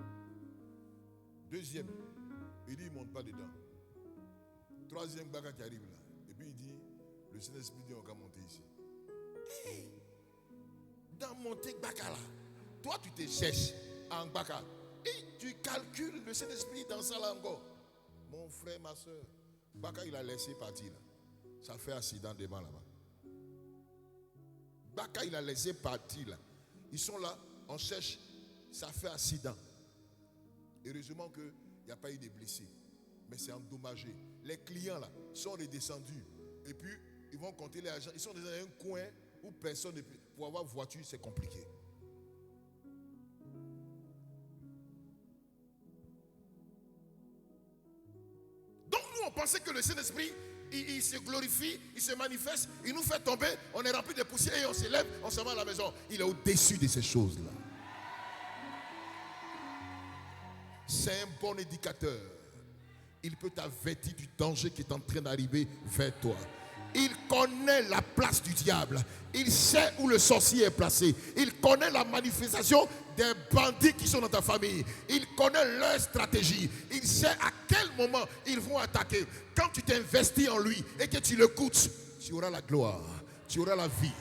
S2: Deuxième. Il dit il ne monte pas dedans. Troisième Baka qui arrive là. Et puis il dit le Saint-Esprit dit on va monter ici. Hey, dans monter Baka là. Toi tu te cherches en Baka. Et tu calcules le Saint-Esprit dans ça là encore. Mon frère, ma soeur. Baka il a laissé partir là. Ça fait accident devant là-bas. Baka il a laissé partir là. Ils sont là, on cherche, ça fait accident. Heureusement qu'il n'y a pas eu de blessés. Mais c'est endommagé. Les clients là sont redescendus. Et puis ils vont compter les agents. Ils sont dans un coin où personne ne peut. Pour avoir voiture, c'est compliqué. Donc nous on pensait que le Saint-Esprit il se glorifie, il se manifeste, il nous fait tomber, on est rempli de poussière et on se lève, on s'en va à la maison. Il est au-dessus de ces choses-là. C'est un bon éducateur. Il peut t'avertir du danger qui est en train d'arriver vers toi. Il connaît la place du diable. Il sait où le sorcier est placé. Il connaît la manifestation des bandits qui sont dans ta famille. Il connaît leur stratégie. Il sait à quel moment ils vont attaquer. Quand tu t'investis en lui et que tu l'écoutes, tu auras la gloire, tu auras la vie.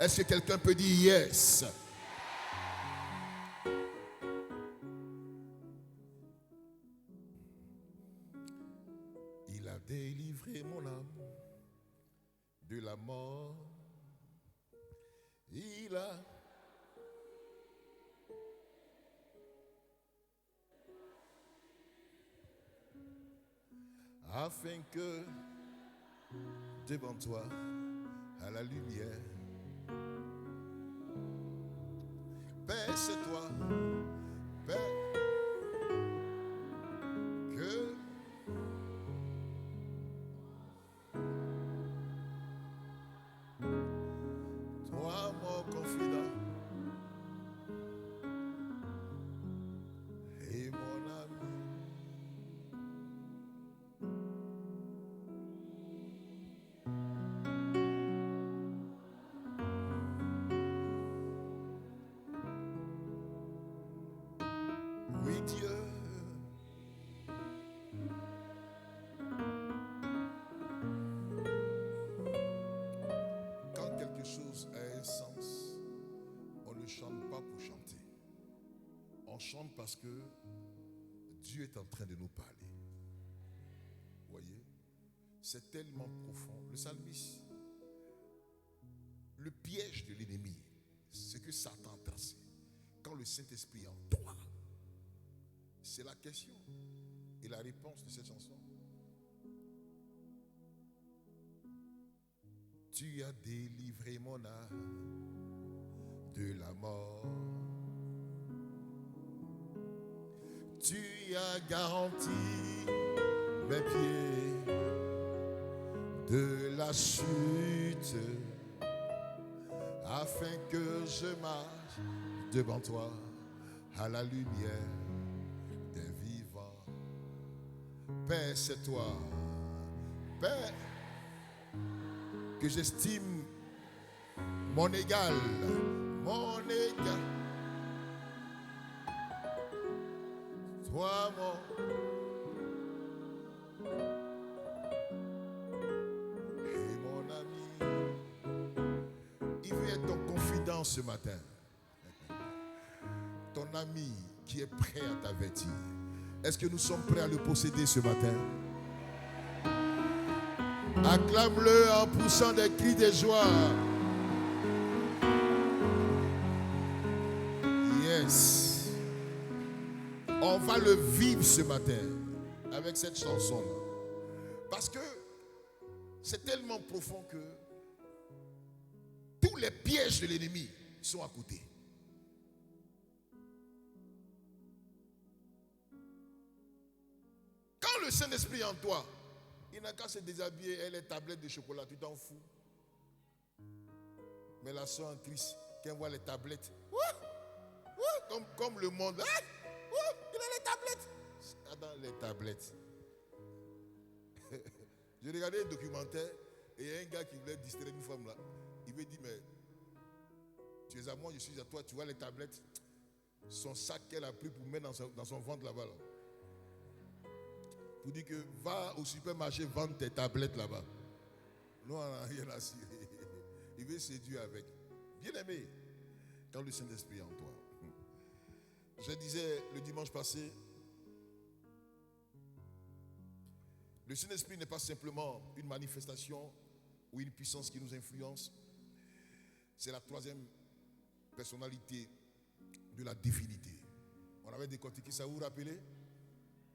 S2: Est-ce que quelqu'un peut dire yes? Il a délivré mon âme de la mort. Il a afin que devant toi à la lumière, Père c'est toi, Père, que toi mon confident et mon ami. Oui Dieu, quand quelque chose a un sens, on ne chante pas pour chanter. On chante parce que Dieu est en train de nous parler. Vous voyez, c'est tellement profond. Le psalmiste, le piège de l'ennemi, c'est que Satan a tracé. Quand le Saint-Esprit est en toi, c'est la question et la réponse de cette chanson. Tu as délivré mon âme de la mort. Tu as garanti mes pieds de la chute afin que je marche devant toi à la lumière des vivants. Père, c'est toi, Père, que j'estime mon égal, mon égal. Toi, mon et mon ami. Il veut être ton confident ce matin. Ton ami qui est prêt à t'avertir. Est-ce que nous sommes prêts à le posséder ce matin? Acclame-le en poussant des cris de joie. Yes. On va le vivre ce matin avec cette chanson-là. Parce que c'est tellement profond que tous les pièges de l'ennemi sont à côté. Quand le Saint-Esprit est en toi, il n'a qu'à se déshabiller et les tablettes de chocolat, tu t'en fous. Mais la soeur en Christ, quand elle voit les tablettes, comme le monde, il a les tablettes. Dans les tablettes. J'ai regardé un documentaire et il y a un gars qui voulait distraire une femme là. Il me dit, mais tu es à moi, je suis à toi, tu vois les tablettes. Son sac qu'elle a pris pour mettre dans son ventre là-bas. Là. Pour dire que va au supermarché vendre tes tablettes là-bas. Non, on n'a rien à cirer. Il veut séduire avec. Bien aimé, quand le Saint-Esprit est en toi. Je disais le dimanche passé, le Saint-Esprit n'est pas simplement une manifestation ou une puissance qui nous influence. C'est la troisième personnalité de la divinité. On avait décortiqué ça, vous vous rappelez?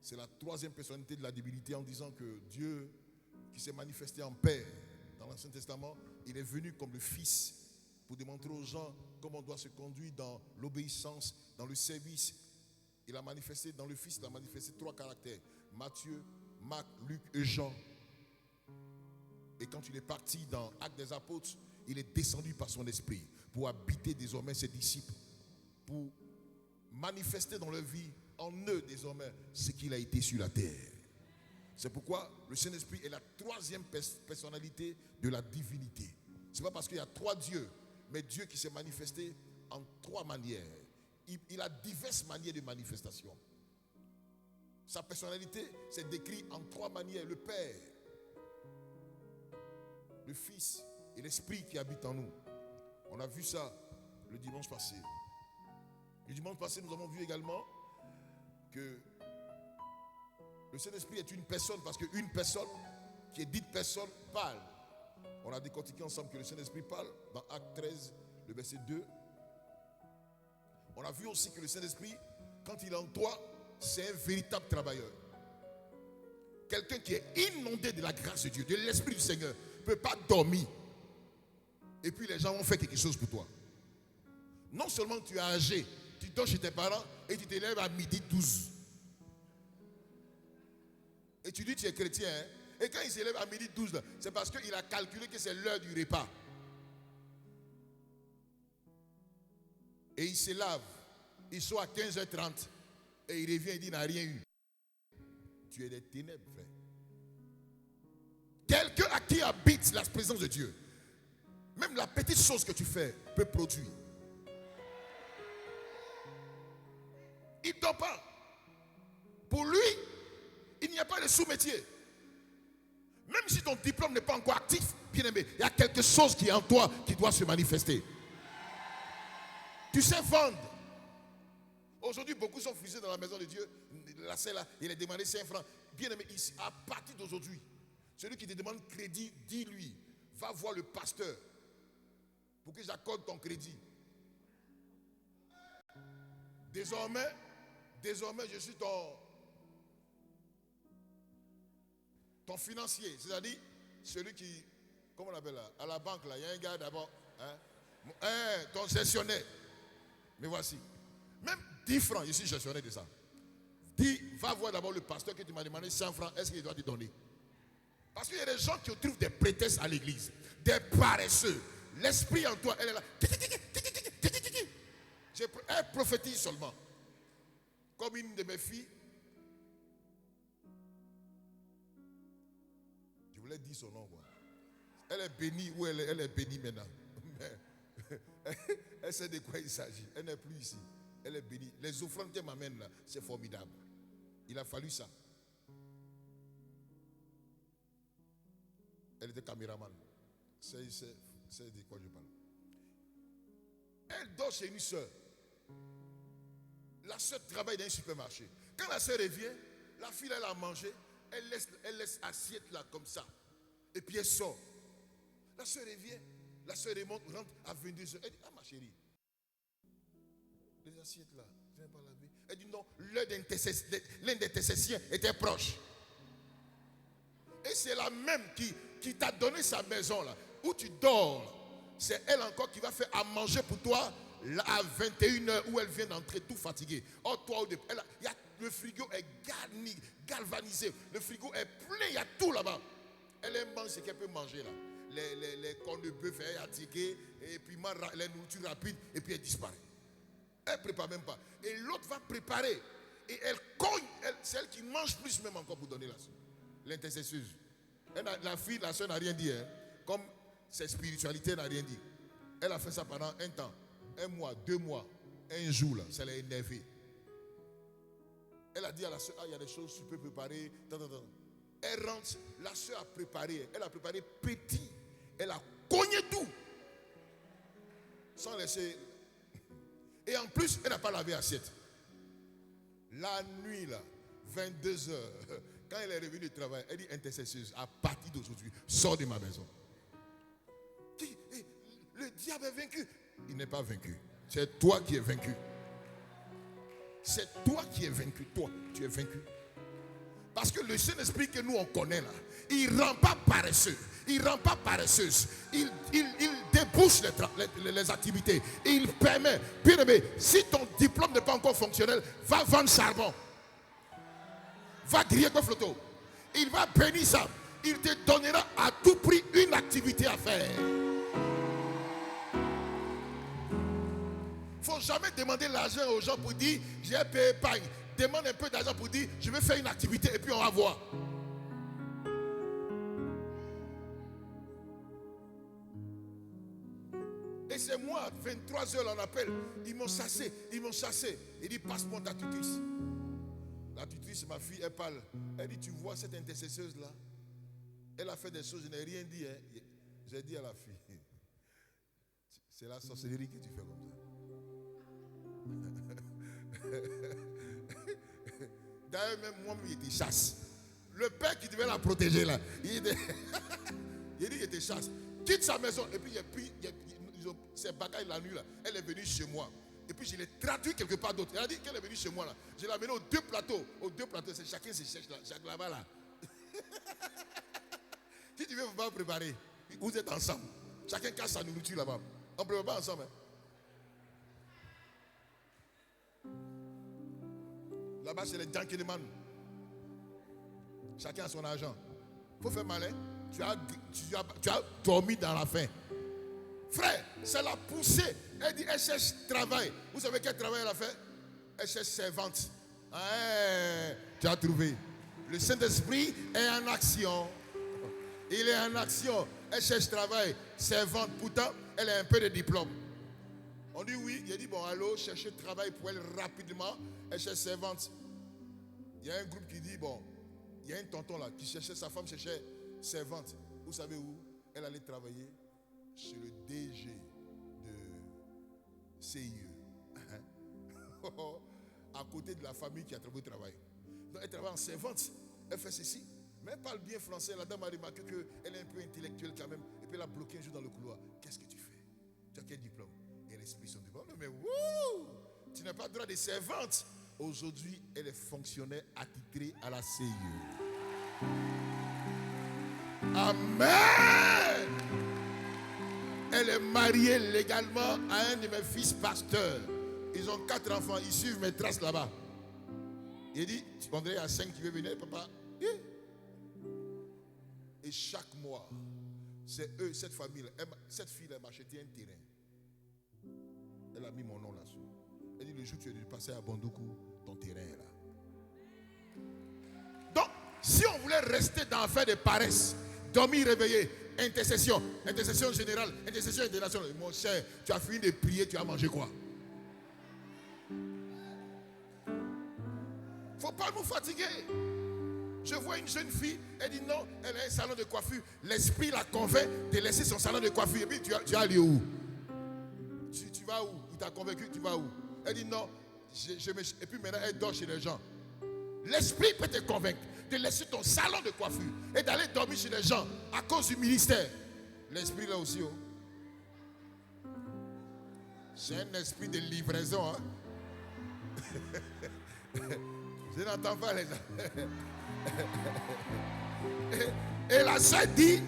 S2: C'est la troisième personnalité de la divinité en disant que Dieu, qui s'est manifesté en Père dans l'Ancien Testament, il est venu comme le Fils pour démontrer aux gens comment on doit se conduire dans l'obéissance, dans le service. Il a manifesté dans le Fils, il a manifesté trois caractères: Matthieu, Marc, Luc et Jean. Et quand il est parti dans Actes des Apôtres, il est descendu par son esprit pour habiter désormais ses disciples, pour manifester dans leur vie, en eux désormais, ce qu'il a été sur la terre. C'est pourquoi le Saint-Esprit est la troisième personnalité de la divinité. Ce n'est pas parce qu'il y a trois dieux, mais Dieu qui s'est manifesté en trois manières. Il a diverses manières de manifestation. Sa personnalité s'est décrite en trois manières: le Père, le Fils et l'Esprit qui habite en nous. On a vu ça le dimanche passé. Le dimanche passé, nous avons vu également que le Saint-Esprit est une personne, parce qu'une personne qui est dite personne parle. On a décortiqué ensemble que le Saint-Esprit parle dans Acte 13, le verset 2. On a vu aussi que le Saint-Esprit, quand il est en toi, c'est un véritable travailleur. Quelqu'un qui est inondé de la grâce de Dieu, de l'Esprit du Seigneur, ne peut pas dormir. Et puis les gens vont faire quelque chose pour toi. Non seulement tu es âgé, tu dors chez tes parents et tu te lèves à midi 12. Et tu dis que tu es chrétien. Hein? Et quand il se lève à midi 12, c'est parce qu'il a calculé que c'est l'heure du repas. Et il se lave. Il sort à 15h30. Et il revient et dit, il n'a rien eu. Tu es des ténèbres, frère. Quelqu'un à qui habite la présence de Dieu, même la petite chose que tu fais peut produire. Il ne dort pas. Pour lui, il n'y a pas de sous-métier. Même si ton diplôme n'est pas encore actif, bien aimé, il y a quelque chose qui est en toi qui doit se manifester. Tu sais vendre. Aujourd'hui, beaucoup sont frustrés dans la maison de Dieu. La sœur là, il a demandé 5 francs. Bien aimé, ici, à partir d'aujourd'hui, celui qui te demande crédit, dis-lui, va voir le pasteur pour que j'accorde ton crédit. Désormais, je suis ton financier, c'est-à-dire celui qui, comment on l'appelle là, à la banque là, il y a un gars d'abord, ton gestionnaire. Mais voici, même 10 francs, je suis gestionnaire de ça. Dis, va voir d'abord le pasteur qui m'a demandé 100 francs, est-ce qu'il doit te donner? Parce qu'il y a des gens qui trouvent des prétextes à l'église, des paresseux. L'esprit en toi, elle est là. Elle prophétise seulement. Comme une de mes filles. Je voulais dire son nom, quoi. Elle est bénie, ou elle est bénie maintenant. Elle sait de quoi il s'agit. Elle n'est plus ici. Elle est bénie. Les offrandes qu'elle m'amène là, c'est formidable. Il a fallu ça. Elle était caméraman. C'est de quoi je parle. Elle dort chez une soeur. La soeur travaille dans un supermarché. quand la soeur revient, la fille elle a mangé, elle laisse l'assiette là comme ça. Et puis elle sort. La soeur revient, la soeur rentre à 22h. Elle dit, ah ma chérie, les assiettes là, viens pas laver. Elle dit non, l'un des Thessaloniciens était proche. Et c'est la même qui t'a donné sa maison là, où tu dors là. C'est elle encore qui va faire à manger pour toi là, à 21h où elle vient d'entrer tout fatiguée. Oh toi, le frigo est galvanisé, le frigo est plein, il y a tout là-bas. Elle mange ce qu'elle peut manger là. Les cornes de bœuf, elle est fatiguée, et puis les nourritures rapides, et puis elle disparaît. Elle ne prépare même pas. Et l'autre va préparer. Et elle cogne, c'est elle qui mange plus même encore pour donner la soeur. L'intercesseuse. La soeur n'a rien dit. Hein. Comme sa spiritualité n'a rien dit. Elle a fait ça pendant un temps. 1 mois, 2 mois, 1 jour là. Ça l'a énervé. Elle a dit à la soeur, il y a des choses que tu peux préparer. Elle rentre, la soeur a préparé. Elle a préparé petit. Elle a cogné tout. Sans laisser. Et en plus, elle n'a pas lavé l'assiette. La nuit là, 22h, quand elle est revenue du travail, elle dit intercesseuse, à partir d'aujourd'hui, sors de ma maison. Le diable est vaincu. Il n'est pas vaincu. C'est toi qui es vaincu. C'est toi qui es vaincu. Toi, tu es vaincu. Parce que le Saint-Esprit que nous on connaît là, il ne rend pas paresseux. Il ne rend pas paresseuse. Il débouche les activités. Il permet. Bien aimé, si ton diplôme n'est pas encore fonctionnel, va vendre charbon. Va griller ton flotto. Il va bénir ça. Il te donnera à tout prix une activité à faire. Il ne faut jamais demander l'argent aux gens pour dire j'ai un peu d'épargne. Demande un peu d'argent pour dire je vais faire une activité et puis on va voir. Et c'est moi, 23h, on appelle. Ils m'ont chassé. Il dit passe-moi ta tutrice. La tutrice, ma fille, elle parle. Elle dit tu vois cette intercesseuse là. Elle a fait des choses, je n'ai rien dit. Hein. J'ai dit à la fille, c'est la sorcellerie que tu fais comme ça. D'ailleurs, même moi, il était chasse. Le père qui devait la protéger là, il dit qu'il était chasse. Quitte sa maison. Et puis, ces bagailles la nuit là, elle est venue chez moi. Et puis, je l'ai traduit quelque part d'autre. Elle a dit qu'elle est venue chez moi là. Je l'ai amenée aux 2 plateaux. Aux 2 plateaux, c'est chacun se cherche là. Chaque là-bas là. Si tu veux, vous pas préparer. Vous êtes ensemble. Chacun cache sa nourriture là-bas. On ne prépare pas ensemble. Hein. Là-bas, c'est les gentlemen. Chacun a son argent. Il faut faire malin. Tu as dormi dans la faim. Frère, c'est la poussée. Elle dit, elle cherche travail. Vous savez quel travail elle a fait? Elle cherche servante. Tu as trouvé. Le Saint-Esprit est en action. Il est en action. Elle cherche travail. Servante. Pourtant, elle a un peu de diplôme. On dit oui. Il a dit, bon, allô, chercher travail pour elle rapidement. Elle cherche servante. Il y a un groupe qui dit, bon, il y a un tonton là qui cherchait, sa femme cherchait servante. Vous savez où? Elle allait travailler chez le DG de CIE. À côté de la famille qui a trouvé travail. Donc elle travaille en servante. Elle fait ceci. Mais elle parle bien français. La dame a remarqué qu'elle est un peu intellectuelle quand même. Et puis elle a bloqué un jour dans le couloir. Qu'est-ce que tu fais? Tu as quel diplôme? Et elle explique son diplôme. Mais wouh! Tu n'as pas le droit de servante. Aujourd'hui, elle est fonctionnaire attitrée à la CIE. Amen. Elle est mariée légalement à un de mes fils pasteurs. Ils ont 4 enfants. Ils suivent mes traces là-bas. Il dit, André, il y a 5 qui veulent venir, papa. Et chaque mois, c'est eux, cette famille, cette fille, elle m'a acheté un terrain. Elle a mis mon nom là-dessus. Elle dit, le jour où tu es dû passer à Bandoukou, ton terrain est là. Donc, si on voulait rester dans l'affaire de paresse, dormir, réveiller, intercession générale, intercession internationale, mon cher, tu as fini de prier, tu as mangé quoi? Il ne faut pas nous fatiguer. Je vois une jeune fille, elle dit non, elle a un salon de coiffure. L'esprit la convainc de laisser son salon de coiffure. Et puis tu vas aller où? Tu vas où? Il t'a convaincu, tu vas où? Elle dit non. Et puis maintenant, elle dort chez les gens. L'esprit peut te convaincre de laisser ton salon de coiffure et d'aller dormir chez les gens à cause du ministère. L'esprit là aussi, oh. C'est un esprit de livraison. Hein? Je n'entends pas les gens. Et la sœur dit,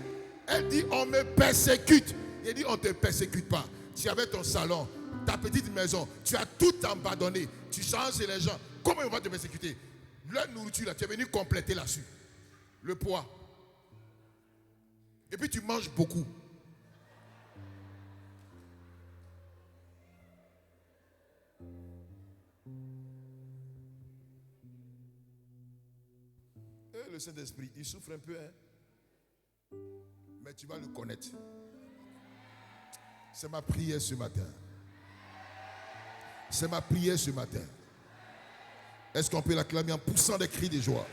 S2: elle dit, on me persécute. Il dit, on ne te persécute pas. Tu avais ton salon, ta petite maison, tu as tout abandonné. Tu changes chez les gens. Comment on va te persécuter? La nourriture, là, tu es venu compléter là-dessus. Le poids. Et puis tu manges beaucoup. Et le Saint-Esprit, il souffre un peu, hein? Mais tu vas le connaître. C'est ma prière ce matin. C'est ma prière ce matin. Est-ce qu'on peut l'acclamer en poussant des cris de joie?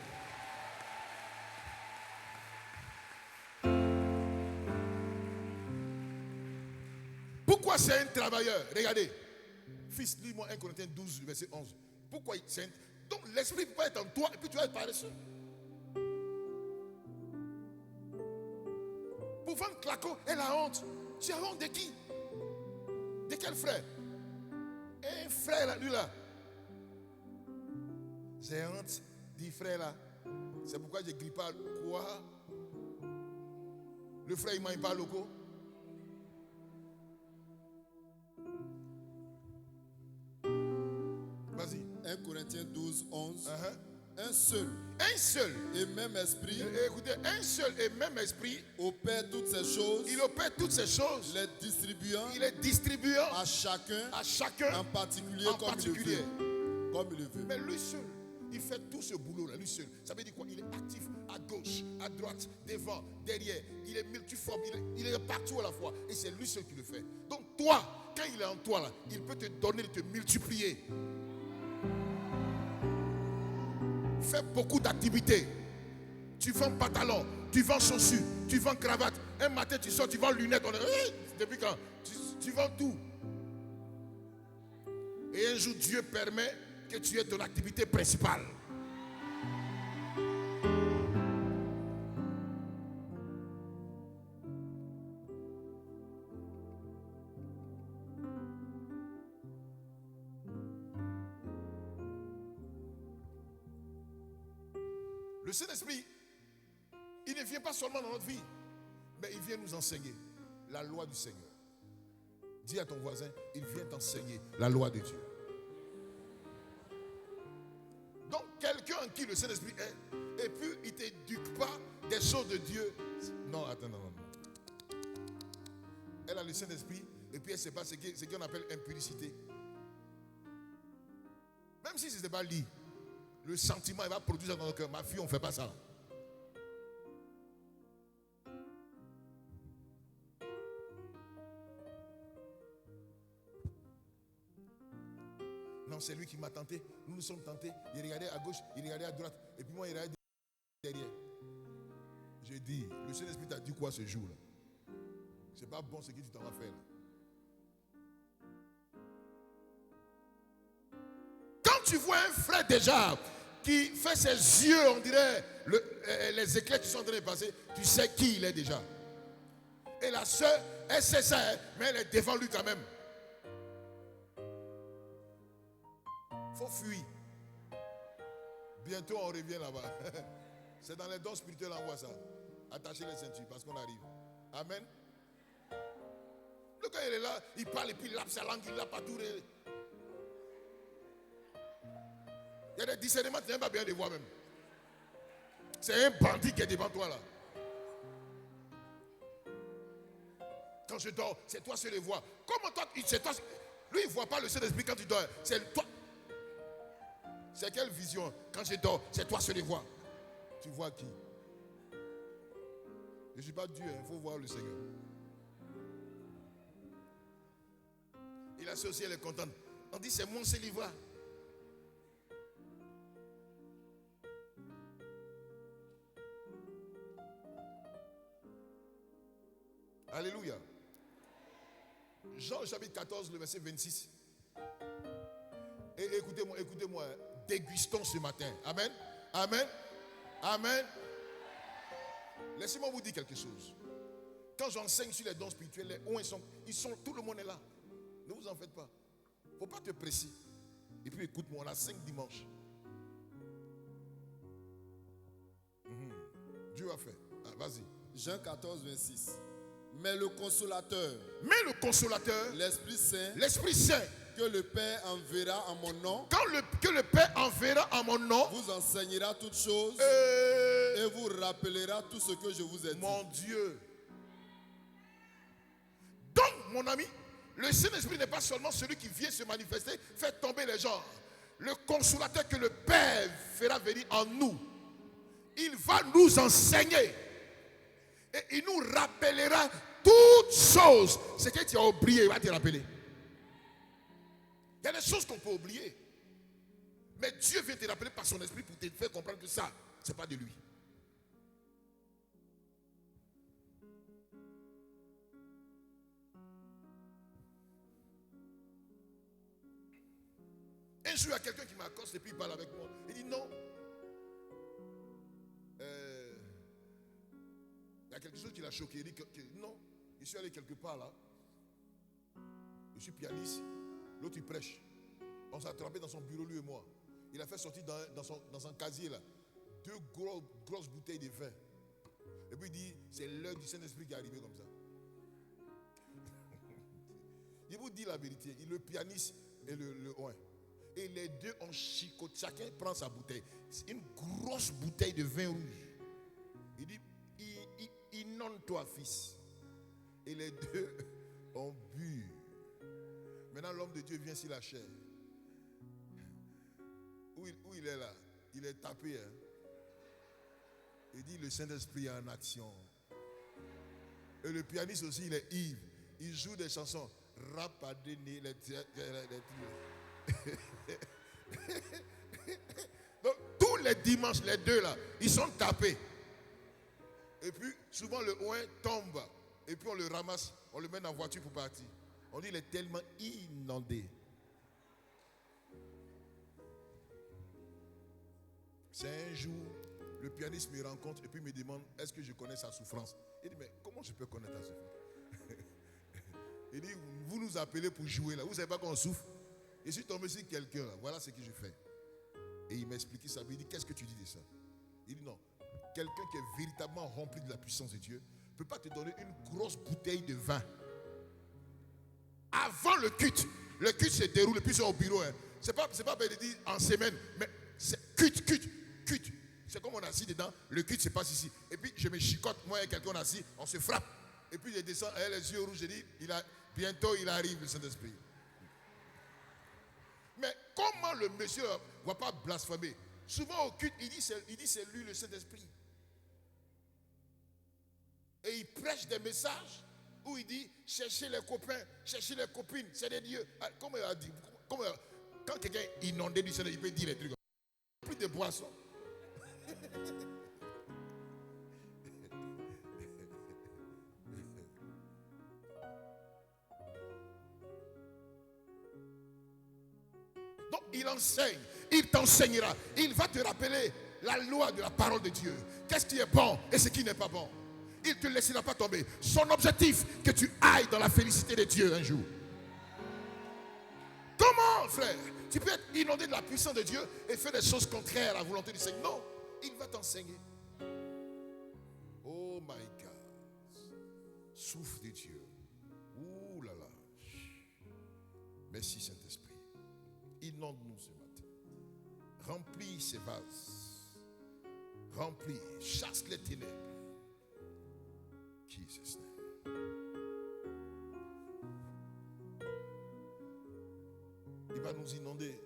S2: Pourquoi c'est un travailleur? Regardez. Fils, lis-moi 1 Corinthiens 12, verset 11. Pourquoi c'est un... Donc l'esprit peut être en toi et puis tu vas être paresseux. Pour vendre claquot, elle a honte. Tu as honte de qui? De quel frère? Un frère là, lui là. J'ai honte du frère là. C'est pourquoi je ne grille pas. Quoi? Le frère il ne mange pas loco. Vas-y.
S3: 1 Corinthiens 12, 11.
S2: Uh-huh.
S3: Un seul et même esprit.
S2: Écoutez, un seul et même esprit
S3: opère toutes ces choses.
S2: Il opère toutes ces choses.
S3: Les distribuant.
S2: Il est distribuant
S3: à chacun
S2: en
S3: particulier. Comme il le veut.
S2: Mais lui seul, il fait tout ce boulot là, lui seul. Ça veut dire quoi? Il est actif à gauche, à droite, devant, derrière. Il est multiforme, il est partout à la fois. Et c'est lui seul qui le fait. Donc toi, quand il est en toi là, il peut te donner, te multiplier. Fais beaucoup d'activités. Tu vends pantalon, tu vends chaussures, tu vends cravate. Un matin tu sors, tu vends lunettes. On est, depuis quand? Tu vends tout. Et un jour Dieu permet que tu aies ton activité principale. Le Saint-Esprit, il ne vient pas seulement dans notre vie, mais il vient nous enseigner la loi du Seigneur. Dis à ton voisin, il vient t'enseigner la loi de Dieu. Donc, quelqu'un en qui le Saint-Esprit est, et puis il ne t'éduque pas des choses de Dieu. Non, attends, non. Elle a le Saint-Esprit, et puis elle ne sait pas ce qu'on appelle impudicité. Même si ce n'est pas dit. Le sentiment, il va produire ça dans le cœur. Ma fille, on ne fait pas ça. Non, c'est lui qui m'a tenté. Nous nous sommes tentés. Il regardait à gauche, il regardait à droite. Et puis moi, il regardait derrière. J'ai dit, le Saint-Esprit t'a dit quoi ce jour-là? C'est pas bon ce que tu t'en vas faire là. Quand tu vois un frère déjà qui fait ses yeux, on dirait les éclairs qui sont en train de passer, tu sais qui il est déjà. Et la soeur, elle sait ça, mais elle est devant lui quand même. Faut fuir. Bientôt on revient là-bas. C'est dans les dons spirituels, on voit ça. Attachez les ceintures parce qu'on arrive. Amen. Le gars il est là, il parle et puis il lappe sa langue, il lappe à tout. Il y a des discernements, tu n'aimes pas bien les voir même. C'est un bandit qui est devant toi là. Quand je dors, c'est toi seul les vois. Comment toi, c'est toi. Lui il ne voit pas le Saint-Esprit quand tu dors. C'est toi. C'est quelle vision? Quand je dors, c'est toi seul les vois. Tu vois qui? Je ne suis pas Dieu, il faut voir le Seigneur. Il a aussi, elle est contente. On dit c'est mon célibat. Alléluia. Jean chapitre 14, le verset 26. Et écoutez-moi, dégustons ce matin. Amen. Amen. Amen. Laissez-moi vous dire quelque chose. Quand j'enseigne sur les dons spirituels, les uns ils sont, tout le monde est là. Ne vous en faites pas. Il ne faut pas te presser. Et puis écoute-moi, on a 5 dimanches. Dieu a fait. Ah, vas-y.
S3: Jean 14, 26. Mais le consolateur,
S2: l'Esprit Saint,
S3: que le Père enverra en mon nom,
S2: que le Père enverra en mon nom,
S3: vous enseignera toutes choses et vous rappellera tout ce que je vous ai dit.
S2: Mon Dieu. Donc, mon ami, le Saint-Esprit n'est pas seulement celui qui vient se manifester, fait tomber les gens. Le consolateur que le Père fera venir en nous, il va nous enseigner. Et il nous rappellera toutes choses. Ce que tu as oublié, il va te rappeler. Il y a des choses qu'on peut oublier. Mais Dieu vient te rappeler par son esprit pour te faire comprendre que ça, ce n'est pas de lui. Un jour, il y a quelqu'un qui m'accoste et puis il parle avec moi. Il dit non. Il y a quelque chose qui l'a choqué. Il dit que non, je suis allé quelque part là. Je suis pianiste. L'autre il prêche. On s'est attrapé dans son bureau, lui et moi. Il a fait sortir dans un casier là 2 grosses bouteilles de vin. Et puis il dit, c'est l'heure du Saint-Esprit qui est arrivé comme ça. Il vous dit la vérité. Le pianiste et le ouais. Et les deux en chicote. Chacun prend sa bouteille. C'est une grosse bouteille de vin rouge. Il dit, inonde-toi, fils. Et les deux ont bu. Maintenant, l'homme de Dieu vient sur la chair. Où il est là? Il est tapé. Hein? Il dit, le Saint-Esprit est en action. Et le pianiste aussi, il est ivre. Il joue des chansons. Rap à donner les Donc, tous les dimanches, les deux là, ils sont tapés. Et puis, souvent le oin tombe. Et puis, on le ramasse, on le met dans la voiture pour partir. On dit, il est tellement inondé. C'est un jour, le pianiste me rencontre et puis me demande, est-ce que je connais sa souffrance? Il dit, mais comment je peux connaître ta souffrance? Il dit, vous nous appelez pour jouer là, vous ne savez pas qu'on souffre? Je suis tombé sur quelqu'un là, voilà ce que je fais. Et il m'a expliqué ça, il dit, qu'est-ce que tu dis de ça? Il dit, non, quelqu'un qui est véritablement rempli de la puissance de Dieu ne peut pas te donner une grosse bouteille de vin. Avant le culte se déroule et puis c'est au bureau. Hein. C'est pas dit en semaine, mais c'est culte. C'est comme on est assis dedans, le culte se passe ici. Et puis je me chicote, moi et quelqu'un assis, on se frappe. Et puis je descends, elle les yeux rouges, je dis, bientôt il arrive le Saint-Esprit. Mais comment le monsieur ne va pas blasphémer? Souvent au culte, il dit c'est lui le Saint-Esprit. Et il prêche des messages où il dit cherchez les copains, cherchez les copines, c'est des dieux. Comme il a dit, quand quelqu'un est inondé du Seigneur, il peut dire les trucs. Plus de boissons. Donc il enseigne, il t'enseignera, il va te rappeler la loi de la parole de Dieu. Qu'est-ce qui est bon et ce qui n'est pas bon. Il ne te laissera pas tomber. Son objectif, que tu ailles dans la félicité de Dieu un jour. Comment, frère? Tu peux être inondé de la puissance de Dieu et faire des choses contraires à la volonté du Seigneur. Non, il va t'enseigner. Oh my God. Souffle de Dieu. Ouh là là. Merci Saint-Esprit. Inonde-nous ce matin. Remplis ces vases. Remplis. Chasse les ténèbres. Jesus' name. Il va nous inonder.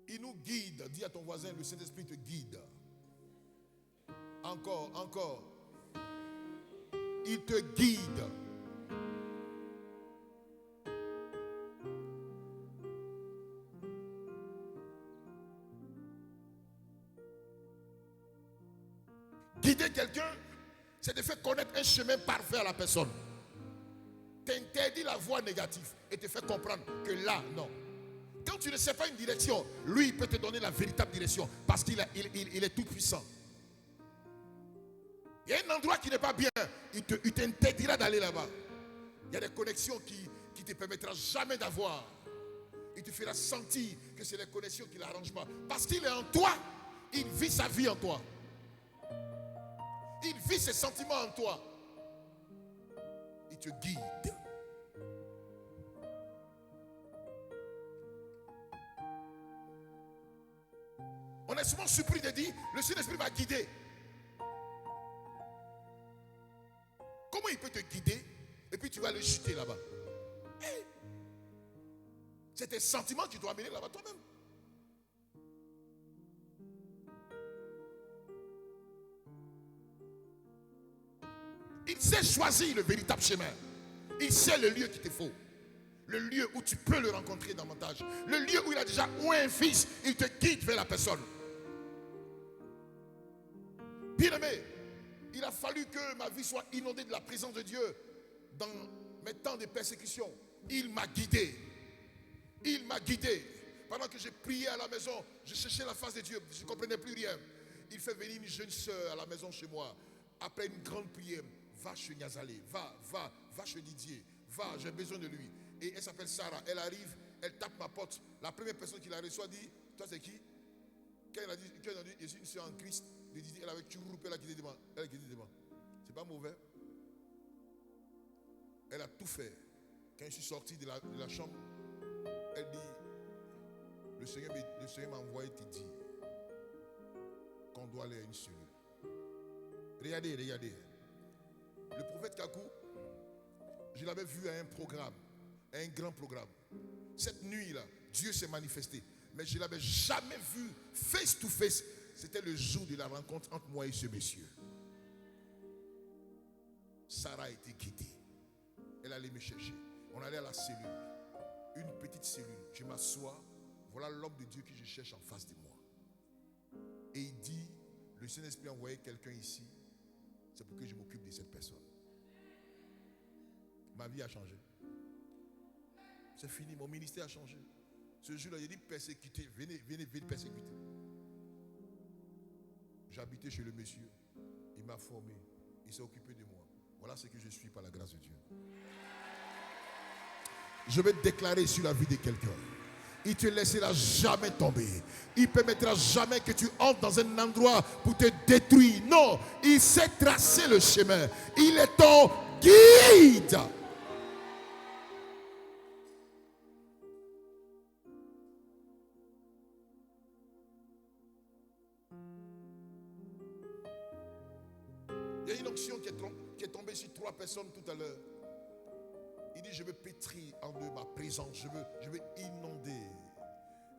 S2: Il nous guide. Dis à ton voisin, le Saint-Esprit te guide. Encore. Il te guide. Guider quelqu'un, c'est de faire connaître un chemin parfait à la personne. t'interdit la voie négative et te fait comprendre que là, non. Quand tu ne sais pas une direction, lui, il peut te donner la véritable direction parce qu'il est tout puissant. Il y a un endroit qui n'est pas bien, il t'interdira d'aller là-bas. Il y a des connexions qui ne te permettra jamais d'avoir. Il te fera sentir que c'est les connexions qui ne l'arrangent pas. Parce qu'il est en toi, il vit sa vie en toi. Il vit ses sentiments en toi. Il te guide. On est souvent surpris de dire, le Saint-Esprit m'a guidé. Comment il peut te guider et puis tu vas le jeter là-bas? C'est tes sentiments que tu dois amener là-bas toi-même. Il sait choisir le véritable chemin. Il sait le lieu qu'il te faut. Le lieu où tu peux le rencontrer davantage. Le lieu où il a déjà un fils, il te guide vers la personne. Bien-aimé, il a fallu que ma vie soit inondée de la présence de Dieu dans mes temps de persécution. Il m'a guidé. Il m'a guidé. Pendant que je priais à la maison, je cherchais la face de Dieu, je ne comprenais plus rien. Il fait venir une jeune soeur à la maison chez moi. Après une grande prière, va chez Niazalé, va chez Didier, va, j'ai besoin de lui. Et elle s'appelle Sarah, elle arrive, elle tape ma porte. La première personne qui la reçoit dit, toi c'est qui? Quand elle a dit, je suis une soeur en Christ, de Didier, elle avait Tchouroup, elle a quitté devant. Elle a quitté devant. C'est pas mauvais. Elle a tout fait. Quand je suis sorti de la chambre, elle dit, le Seigneur m'a envoyé te dire qu'on doit aller à une cellule. Regardez. Le prophète Kakou, je l'avais vu à un programme, à un grand programme. Cette nuit-là, Dieu s'est manifesté. Mais je ne l'avais jamais vu face to face. C'était le jour de la rencontre entre moi et ce monsieur. Sarah a été guidée. Elle allait me chercher. On allait à la cellule. Une petite cellule. Je m'assois. Voilà l'homme de Dieu que je cherche en face de moi. Et il dit, le Saint-Esprit a envoyé quelqu'un ici. C'est pour que je m'occupe de cette personne. Ma vie a changé. C'est fini, mon ministère a changé. Ce jour-là, il dit persécuter. Venez persécuter. J'habitais chez le monsieur. Il m'a formé. Il s'est occupé de moi. Voilà ce que je suis par la grâce de Dieu. Je vais déclarer sur la vie de quelqu'un. Il ne te laissera jamais tomber. Il ne permettra jamais que tu entres dans un endroit pour te détruire. Non, il sait tracer le chemin. Il est ton guide. Il y a une onction qui est tombée sur 3 personnes tout à l'heure. Il dit, je veux pétrir en eux ma présence. Je veux inonder.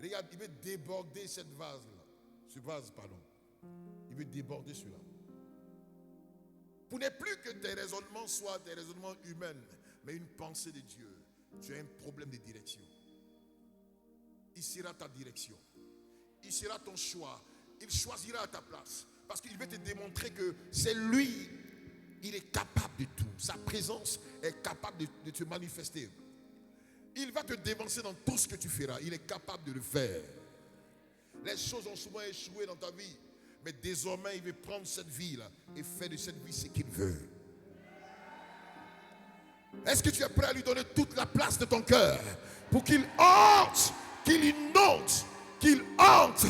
S2: Regarde, il veut déborder cette vase-là. Ce vase, pardon. Il veut déborder cela. Pour ne plus que tes raisonnements soient des raisonnements humains, mais une pensée de Dieu. Tu as un problème de direction. Il sera ta direction. Il sera ton choix. Il choisira à ta place. Parce qu'il veut te démontrer que c'est lui. Il est capable de tout. Sa présence est capable de te manifester. Il va te dévancer dans tout ce que tu feras. Il est capable de le faire. Les choses ont souvent échoué dans ta vie. Mais désormais, il veut prendre cette vie-là et faire de cette vie ce qu'il veut. Est-ce que tu es prêt à lui donner toute la place de ton cœur pour qu'il entre, qu'il inonde, qu'il entre?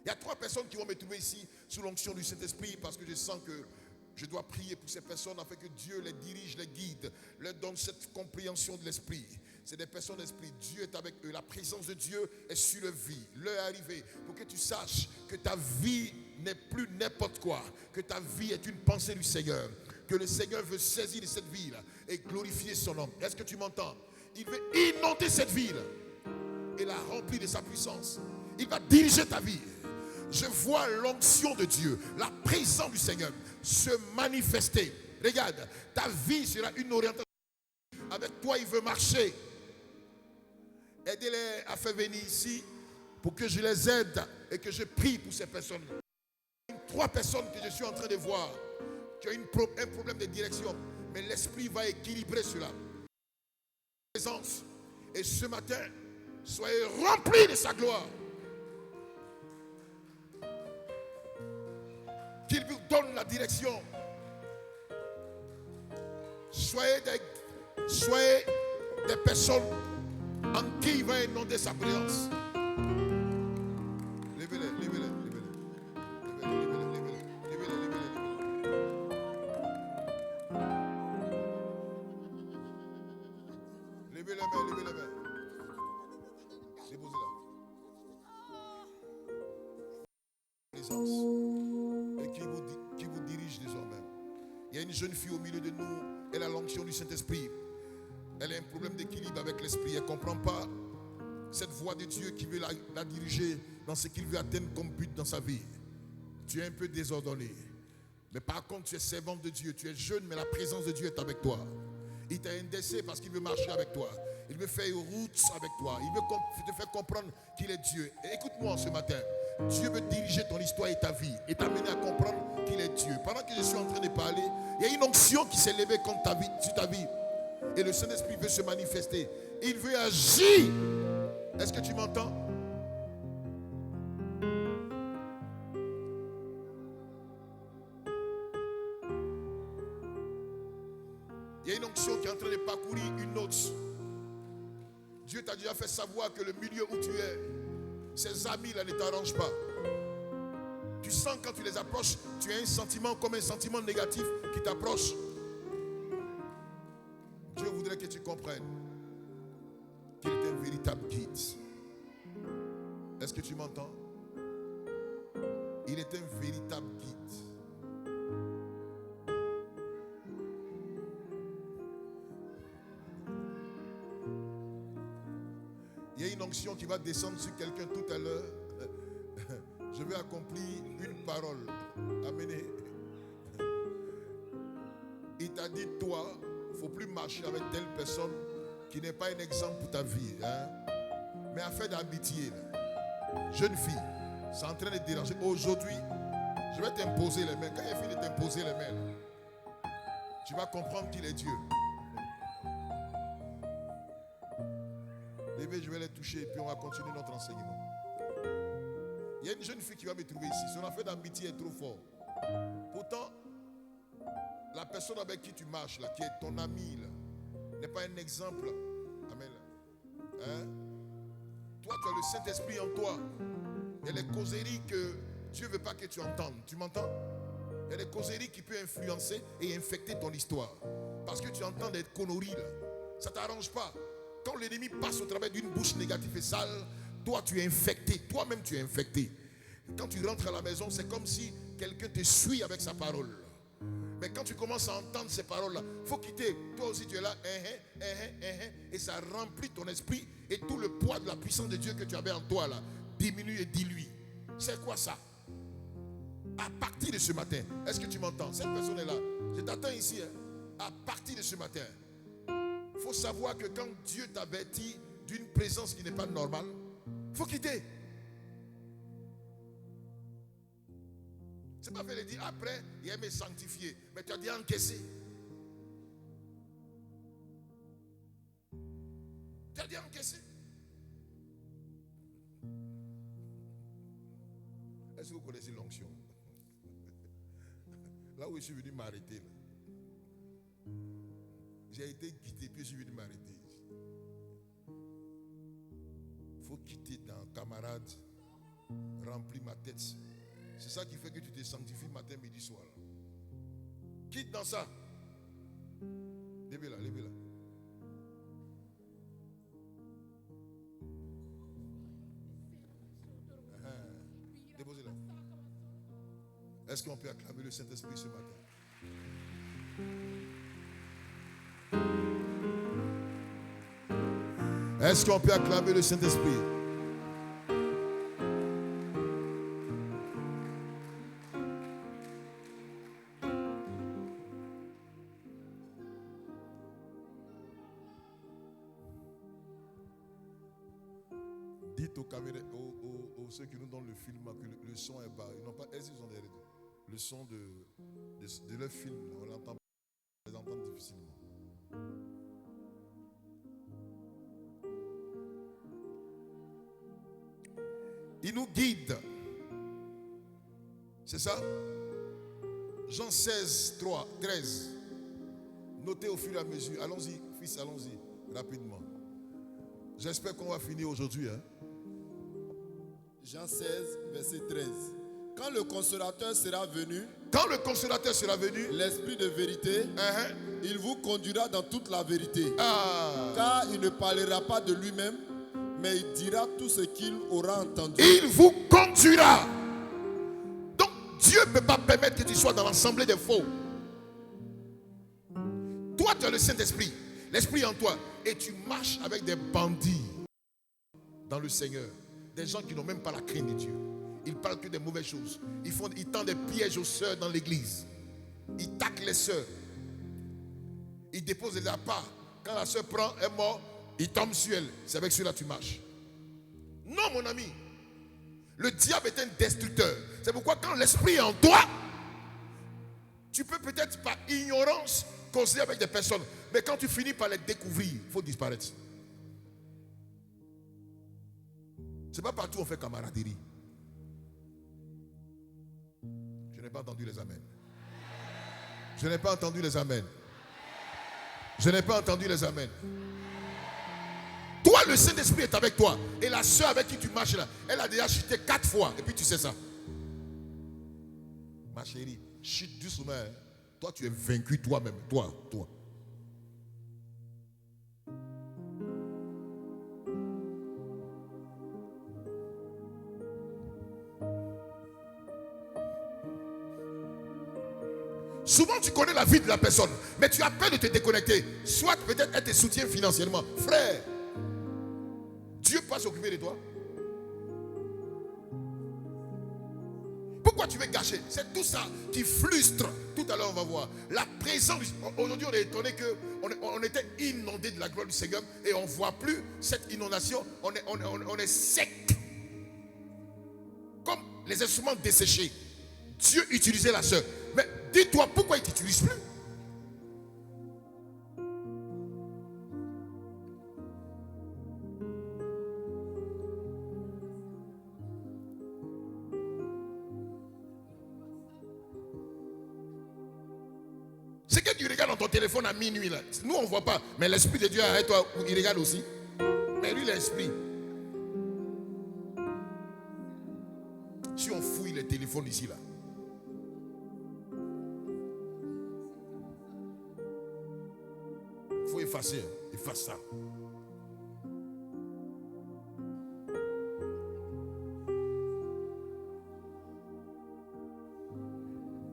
S2: Il y a 3 personnes qui vont me trouver ici sous l'onction du Saint-Esprit parce que je sens que je dois prier pour ces personnes afin que Dieu les dirige, les guide, leur donne cette compréhension de l'Esprit. C'est des personnes d'Esprit. Dieu est avec eux. La présence de Dieu est sur leur vie. L'heure est arrivée pour que tu saches que ta vie n'est plus n'importe quoi. Que ta vie est une pensée du Seigneur. Que le Seigneur veut saisir de cette vie-là et glorifier son nom. Est-ce que tu m'entends? Il veut inonder cette ville et la remplir de sa puissance. Il va diriger ta vie. Je vois l'onction de Dieu, la présence du Seigneur se manifester. Regarde, ta vie sera une orientation. Avec toi, il veut marcher. Aidez-les à faire venir ici pour que je les aide et que je prie pour ces personnes. 3 personnes que je suis en train de voir. tu as un problème de direction, mais l'esprit va équilibrer cela. Présence. Et ce matin, soyez remplis de sa gloire. Qu'il vous donne la direction. Soyez des personnes en qui il va inonder sa présence. Levez-les, levez-les, levez-les. Levez les mains, levez les mains. Déposez-la. Présence. Et qui vous dirige désormais. Il y a une jeune fille au milieu de nous. Elle a l'onction du Saint-Esprit. Elle a un problème d'équilibre avec l'esprit. Elle ne comprend pas cette voix de Dieu qui veut la diriger dans ce qu'il veut atteindre comme but dans sa vie. Tu es un peu désordonné. Mais par contre, tu es servante de Dieu. Tu es jeune, mais la présence de Dieu est avec toi. Il t'a indexé parce qu'il veut marcher avec toi. Il veut faire une route avec toi. Il veut te faire comprendre qu'il est Dieu. Et écoute-moi ce matin. Dieu veut diriger ton histoire et ta vie. Et t'amener à comprendre qu'il est Dieu. Pendant que je suis en train de parler, il y a une onction qui s'est levée contre ta vie, sur ta vie. Et le Saint-Esprit veut se manifester. Il veut agir. Est-ce que tu m'entends? Il y a une onction qui est en train de parcourir une autre. Dieu t'a déjà fait savoir que le milieu où tu es, ces amis-là ne t'arrangent pas. Tu sens quand tu les approches, tu as un sentiment comme un sentiment négatif qui t'approche. Dieu voudrait que tu comprennes qu'il est un véritable guide. Est-ce que tu m'entends? Il est un véritable guide. Il y a une onction qui va descendre sur quelqu'un tout à l'heure. Je vais accomplir une parole. Amenez. Il t'a dit, toi, il ne faut plus marcher avec telle personne qui n'est pas un exemple pour ta vie. Hein? Mais affaire d'amitié. Jeune fille, c'est en train de te déranger. Aujourd'hui, je vais t'imposer les mains. Quand il finit de t'imposer les mains, là, tu vas comprendre qu'il est Dieu. Je vais les toucher et puis on va continuer notre enseignement. Il y a une jeune fille qui va me trouver ici. Son affaire d'amitié est trop fort. Pourtant, la personne avec qui tu marches, là, qui est ton ami, n'est pas un exemple. Amen. Hein? Toi, tu as le Saint-Esprit en toi. Il y a les causeries que Dieu ne veut pas que tu entendes. Tu m'entends? Il y a des causeries qui peuvent influencer et infecter ton histoire. Parce que tu entends des conneries là. Ça ne t'arrange pas. Quand l'ennemi passe au travers d'une bouche négative et sale, toi tu es infecté, toi-même tu es infecté. Quand tu rentres à la maison, c'est comme si quelqu'un te suit avec sa parole. Mais quand tu commences à entendre ces paroles-là, il faut quitter. Toi aussi tu es là, et ça remplit ton esprit et tout le poids de la puissance de Dieu que tu avais en toi là diminue et dilue. C'est quoi ça? À partir de ce matin, est-ce que tu m'entends? Cette personne est là. Je t'attends ici. Hein? À partir de ce matin. Il faut savoir que quand Dieu t'avertit d'une présence qui n'est pas normale, il faut quitter. C'est pas fait de dire après, il aime sanctifier. Mais tu as dit encaisser. Tu as dit encaisser. Est-ce que vous connaissez l'onction? Là où je suis venu m'arrêter. J'ai été guidé, puis je suis venu m'arrêter. Il faut quitter dans camarade, remplir ma tête. C'est ça qui fait que tu te sanctifies matin, midi, soir. Quitte dans ça. Levez-la, levez-la. Déposez-la. Est-ce qu'on peut acclamer le Saint-Esprit ce matin? Est-ce qu'on peut acclamer le Saint-Esprit? Dites aux caméras, aux ceux qui nous donnent le film que le son est bas. Ils n'ont pas, est-ce qu'ils ont des, le son de de leur film, on l'entend, on les entend difficilement. Il nous guide. C'est ça? Jean 16, 3, 13. Notez au fur et à mesure. Allons-y, fils, allons-y, rapidement. J'espère qu'on va finir aujourd'hui. Hein?
S3: Jean 16, verset 13. Quand le consolateur sera venu, l'esprit de vérité, il vous conduira dans toute la vérité. Car il ne parlera pas de lui-même, mais il dira tout ce qu'il aura entendu.
S2: Il vous conduira. Donc Dieu ne peut pas permettre que tu sois dans l'assemblée des faux. Toi, tu as le Saint-Esprit, l'Esprit en toi, et tu marches avec des bandits dans le Seigneur. Des gens qui n'ont même pas la crainte de Dieu. Ils parlent que des mauvaises choses. Ils tendent des pièges aux sœurs dans l'église. Ils taquent les sœurs. Ils déposent des appâts. Quand la sœur prend, est mort, il tombe sur elle. C'est avec celui-là que tu marches. Non, mon ami. Le diable est un destructeur. C'est pourquoi quand l'esprit est en toi, tu peux peut-être par ignorance causer avec des personnes. Mais quand tu finis par les découvrir, il faut disparaître. C'est pas partout où on fait camaraderie. Je n'ai pas entendu les amens. Je n'ai pas entendu les amens. Je n'ai pas entendu les amens. Toi, le Saint-Esprit est avec toi. Et la soeur avec qui tu marches là, elle a déjà chuté 4 fois. Et puis tu sais ça. Ma chérie, chute doucement. Hein. Toi, tu es vaincu toi-même. Toi. Souvent, tu connais la vie de la personne, mais tu as peur de te déconnecter. Soit peut-être elle te soutient financièrement. Frère, Dieu peut s'occuper de toi. Pourquoi tu veux gâcher? C'est tout ça qui frustre. Tout à l'heure, on va voir. La présence. Aujourd'hui, on est étonné qu'on était inondé de la gloire du Seigneur et on ne voit plus cette inondation. On est sec. Comme les instruments desséchés. Dieu utilisait la sœur. Mais dis-toi pourquoi il ne t'utilise plus. C'est que tu regardes dans ton téléphone à minuit là. Nous on ne voit pas. Mais l'Esprit de Dieu arrête toi où il regarde aussi. Mais lui l'Esprit. Si on fouille les téléphones ici là. Il faut effacer. Efface ça.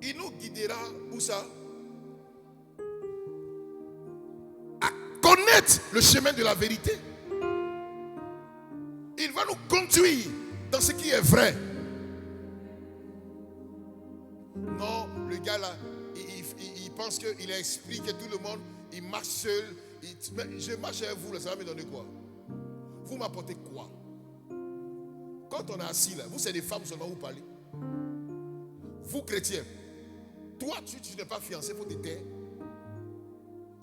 S2: Il nous guidera où ça? À connaître le chemin de la vérité. Il va nous conduire dans ce qui est vrai. Non, le gars là, il pense qu'il explique à tout le monde, il marche seul. Mais je marche avec vous, là, ça va me donner quoi? Vous m'apportez quoi? Quand on est assis là, vous c'est des femmes seulement vous parlez. Vous chrétiens, toi tu n'es pas fiancé, il faut te taire.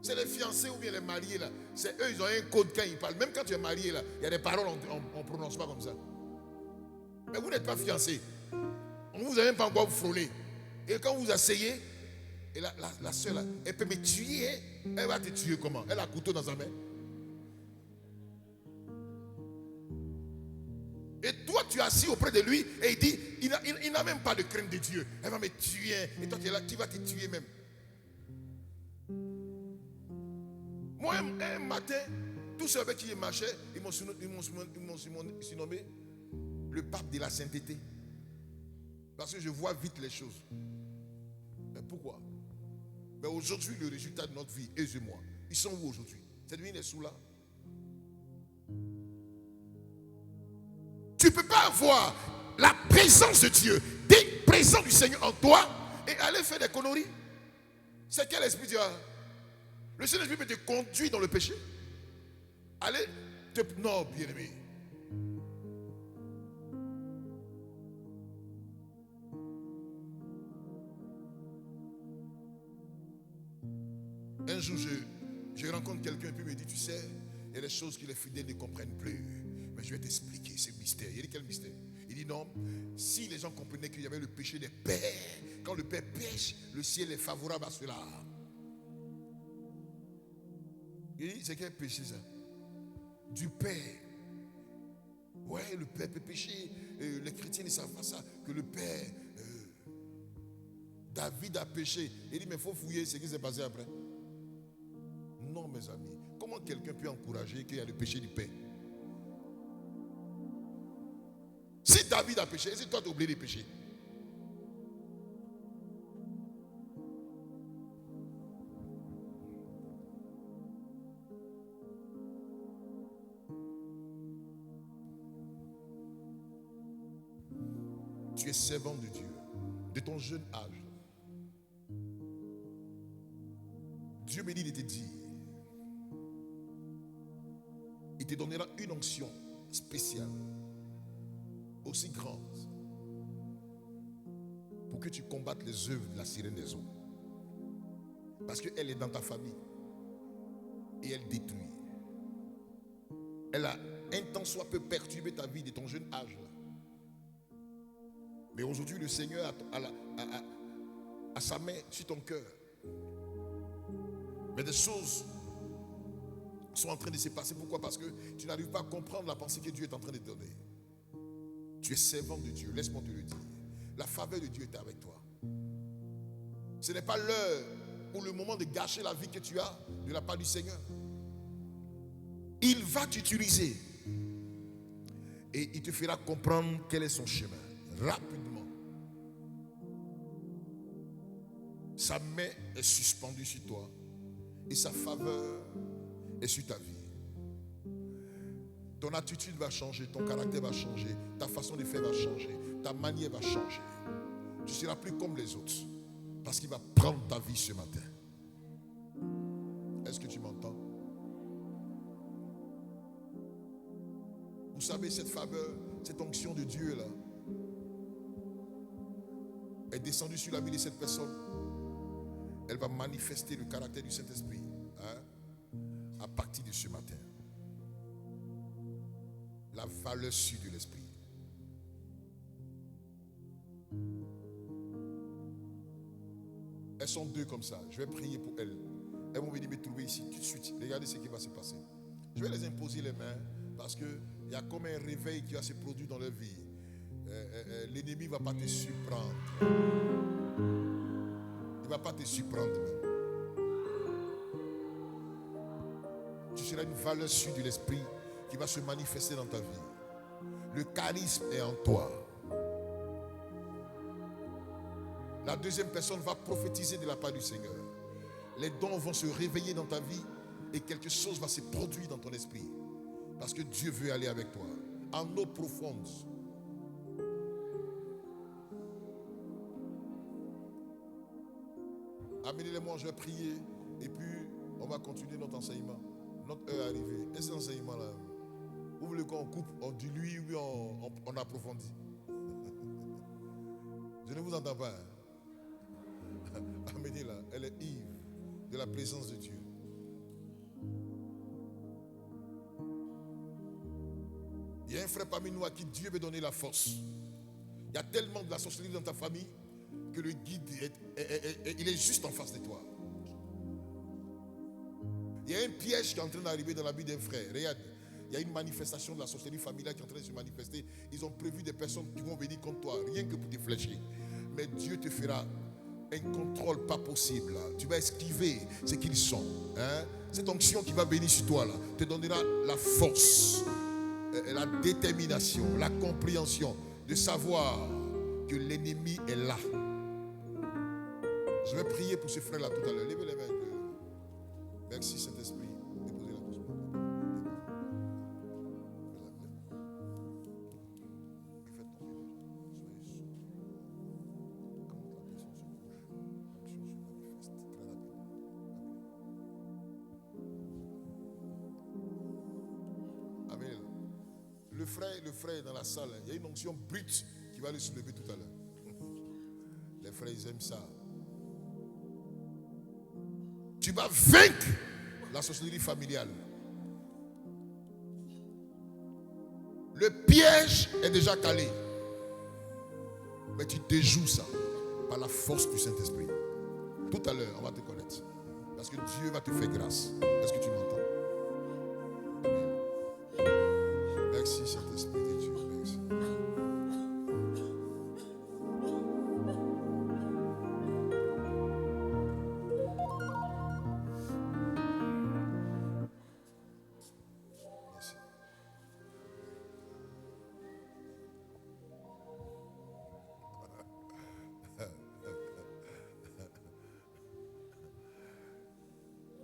S2: C'est les fiancés ou bien les mariés là. C'est eux, ils ont un code quand ils parlent. Même quand tu es marié là, il y a des paroles, on ne prononce pas comme ça. Mais vous n'êtes pas fiancé. On ne vous a même pas encore frôlé. Et quand vous asseyez, et la soeur là, elle peut me tuer. Hein? Elle va te tuer comment? Elle a un couteau dans sa main. Et toi tu es assis auprès de lui et il dit, il n'a même pas de crainte de Dieu. Elle va me tuer. Et toi tu es là, tu vas te tuer même. Moi un matin, tous ceux avec qui je marchais, ils m'ont surnommé le pape de la sainteté. Parce que je vois vite les choses. Mais pourquoi? Mais aujourd'hui, le résultat de notre vie, eux et moi, ils sont où aujourd'hui? Cette vie est sous là. Tu ne peux pas avoir la présence de Dieu, des présence du Seigneur en toi et aller faire des conneries. C'est quel esprit tu as? Le Saint-Esprit peut te conduire dans le péché. Allez, non, bien-aimé. Je rencontre quelqu'un et puis il me dit, tu sais, il y a des choses que les fidèles ne comprennent plus. Mais je vais t'expliquer ce mystère. Il dit, quel mystère? Il dit, non, si les gens comprenaient qu'il y avait le péché des pères, quand le père pêche, le ciel est favorable à cela. Il dit, c'est quel péché ça? Du père. Ouais, le père peut pécher. Les chrétiens ne savent pas ça, que le père, David a péché. Il dit, mais il faut fouiller ce qui s'est passé après. Non, mes amis. Comment quelqu'un peut encourager qu'il y a le péché du père? Si David a péché, c'est toi qui as oublié de pécher. Tu es servant de Dieu, de ton jeune âge. Dieu me dit de te dire, il te donnera une onction spéciale, aussi grande, pour que tu combattes les œuvres de la sirène des eaux. Parce qu'elle est dans ta famille et elle détruit. Elle a un temps soit peu perturbé ta vie de ton jeune âge. Mais aujourd'hui, le Seigneur a sa main sur ton cœur. Mais des choses sont en train de se passer. Pourquoi? Parce que tu n'arrives pas à comprendre la pensée que Dieu est en train de te donner. Tu es servant de Dieu, laisse-moi te le dire. La faveur de Dieu est avec toi. Ce n'est pas l'heure ou le moment de gâcher la vie que tu as de la part du Seigneur. Il va t'utiliser et il te fera comprendre quel est son chemin. Rapidement. Sa main est suspendue sur toi et sa faveur est sur ta vie. Ton attitude va changer, ton caractère va changer, ta façon de faire va changer, ta manière va changer. Tu ne seras plus comme les autres parce qu'il va prendre ta vie ce matin. Est-ce que tu m'entends? Vous savez, cette faveur, cette onction de Dieu là est descendue sur la vie de cette personne. Elle va manifester le caractère du Saint-Esprit à partir de ce matin. La valeur sûre de l'Esprit. Elles sont deux comme ça. Je vais prier pour elles. Elles vont venir me trouver ici tout de suite. Regardez ce qui va se passer. Je vais les imposer les mains parce qu'il y a comme un réveil qui va se produire dans leur vie. L'ennemi ne va pas te surprendre. Il ne va pas te surprendre même. Tu seras une valeur sûre de l'Esprit qui va se manifester dans ta vie. Le charisme est en toi. La deuxième personne va prophétiser de la part du Seigneur. Les dons vont se réveiller dans ta vie et quelque chose va se produire dans ton esprit. Parce que Dieu veut aller avec toi. En eau profonde. Amenez-les-moi, je vais prier et puis on va continuer notre enseignement. Notre heure est arrivée. Et cet enseignement-là, vous voulez qu'on coupe, on dilue ou on approfondit? Je ne vous entends pas. Amenez-la, elle est ivre de la présence de Dieu. Il y a un frère parmi nous à qui Dieu veut donner la force. Il y a tellement de la sorcellerie dans ta famille que le guide il est juste en face de toi. Il y a un piège qui est en train d'arriver dans la vie d'un frère. Regarde, il y a une manifestation de la sorcellerie familiale qui est en train de se manifester. Ils ont prévu des personnes qui vont venir contre toi, rien que pour te flécher. Mais Dieu te fera un contrôle pas possible. Là. Tu vas esquiver ce qu'ils sont. Cette onction qui va venir sur toi là, te donnera la force, la détermination, la compréhension de savoir que l'ennemi est là. Je vais prier pour ce frère-là tout à l'heure. Levez les mains. Merci Saint-Esprit. Déposez-la doucement. Faites tomber les gens. Soyez sûrs. Quand la personne se couche, l'action se manifeste très rapidement. Amen. Le frère est dans la salle. Il y a une onction brute qui va le soulever tout à l'heure. Les frères, ils aiment ça. Tu vas vaincre la sorcellerie familiale. Le piège est déjà calé. Mais tu déjoues ça par la force du Saint-Esprit. Tout à l'heure, on va te connaître. Parce que Dieu va te faire grâce. Est-ce que tu m'entends? Merci Saint-Esprit de Dieu. Merci. Merci.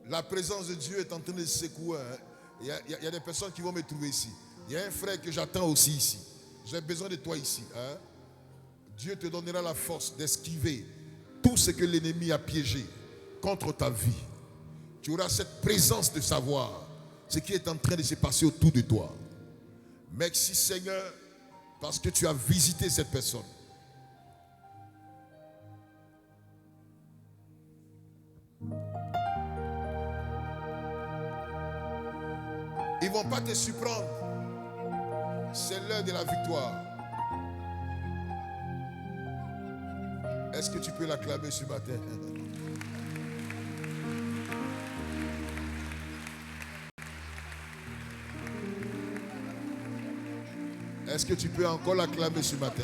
S2: La présence de Dieu est en train de secouer. Il y a des personnes qui vont me trouver ici. Il y a un frère que j'attends aussi ici. J'ai besoin de toi ici. Dieu te donnera la force d'esquiver tout ce que l'ennemi a piégé contre ta vie. Tu auras cette présence de savoir ce qui est en train de se passer autour de toi. Merci Seigneur parce que tu as visité cette personne. Ils ne vont pas te surprendre. C'est l'heure de la victoire. Est-ce que tu peux l'acclamer ce matin? Est-ce que tu peux encore l'acclamer ce matin?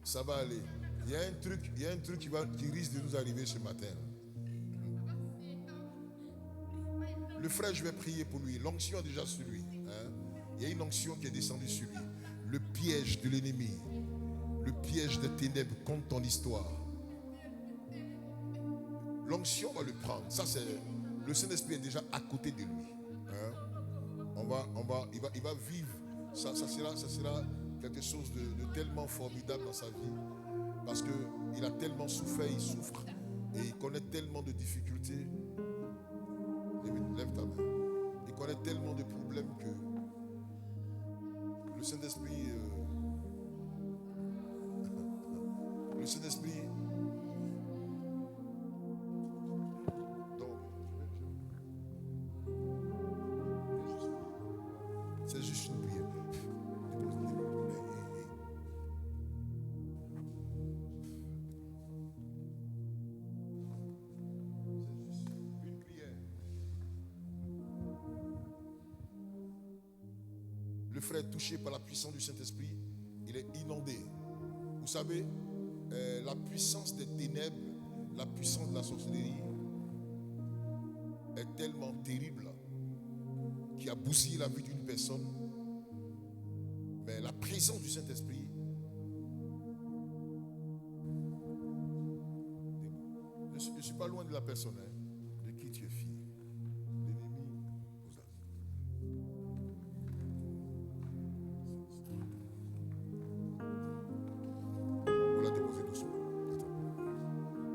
S2: Ça va aller. Il y a un truc qui risque de nous arriver ce matin. Le frère, je vais prier pour lui. L'onction est déjà sur lui. Il y a une onction qui est descendue sur lui. Le piège de l'ennemi, le piège des ténèbres contre ton histoire. L'onction va le prendre. Ça, c'est le Saint-Esprit est déjà à côté de lui. Il va vivre. Ça sera quelque chose de tellement formidable dans sa vie. Parce qu'il a tellement souffert, il souffre. Et il connaît tellement de difficultés. Lève ta main. Il connaît tellement de problèmes que le Saint-Esprit... le Saint-Esprit... C'est juste une prière. Le frère touché par la puissance du Saint-Esprit, il est inondé. Vous savez, la puissance des ténèbres, la puissance de la sorcellerie est tellement terrible qui a bousillé la vie d'une personne. Mais la présence du Saint-Esprit, je ne suis pas loin de la personne de qui tu es fille. L'ennemi vous a... On l'a déposé doucement.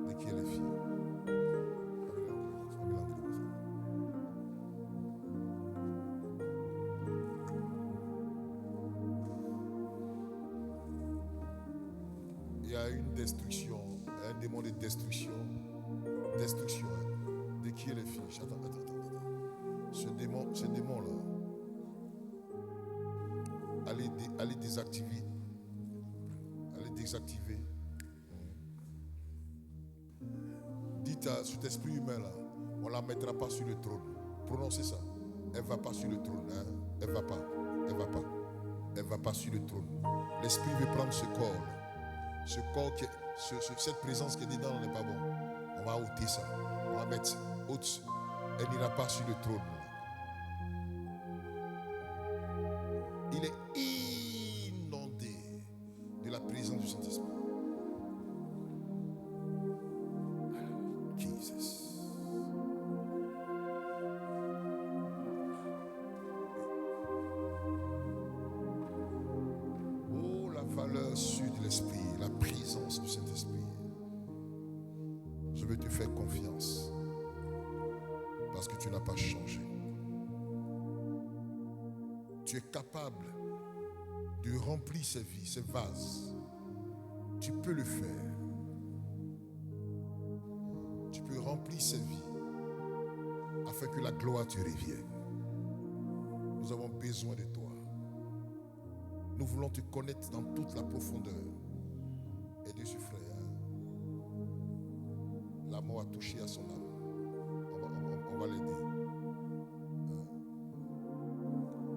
S2: De qui elle est fille. Il y a une destruction, un démon de destruction. Destruction. De qui est les filles? Attends. Ce démon-là, allez désactiver. Allez désactiver. Dites à cet esprit humain-là, on ne la mettra pas sur le trône. Prononcez ça. Elle ne va pas sur le trône. Elle ne va pas. Elle ne va pas sur le trône. L'esprit veut prendre ce corps. Ce corps, cette présence qui est dedans n'est pas bon. On va ôter ça. On va mettre haute. Elle n'ira pas sur le trône. Il est inondé de la présence du Saint-Esprit. Jesus. Oh, la valeur sûre de l'Esprit, la présence du Saint-Esprit. Je veux te faire confiance parce que tu n'as pas changé. Tu es capable de remplir ces vies, ces vases. Tu peux le faire. Tu peux remplir ces vies afin que la gloire te revienne. Nous avons besoin de toi. Nous voulons te connaître dans toute la profondeur. Aidez ce frère. La mort a touché à son âme. On va l'aider.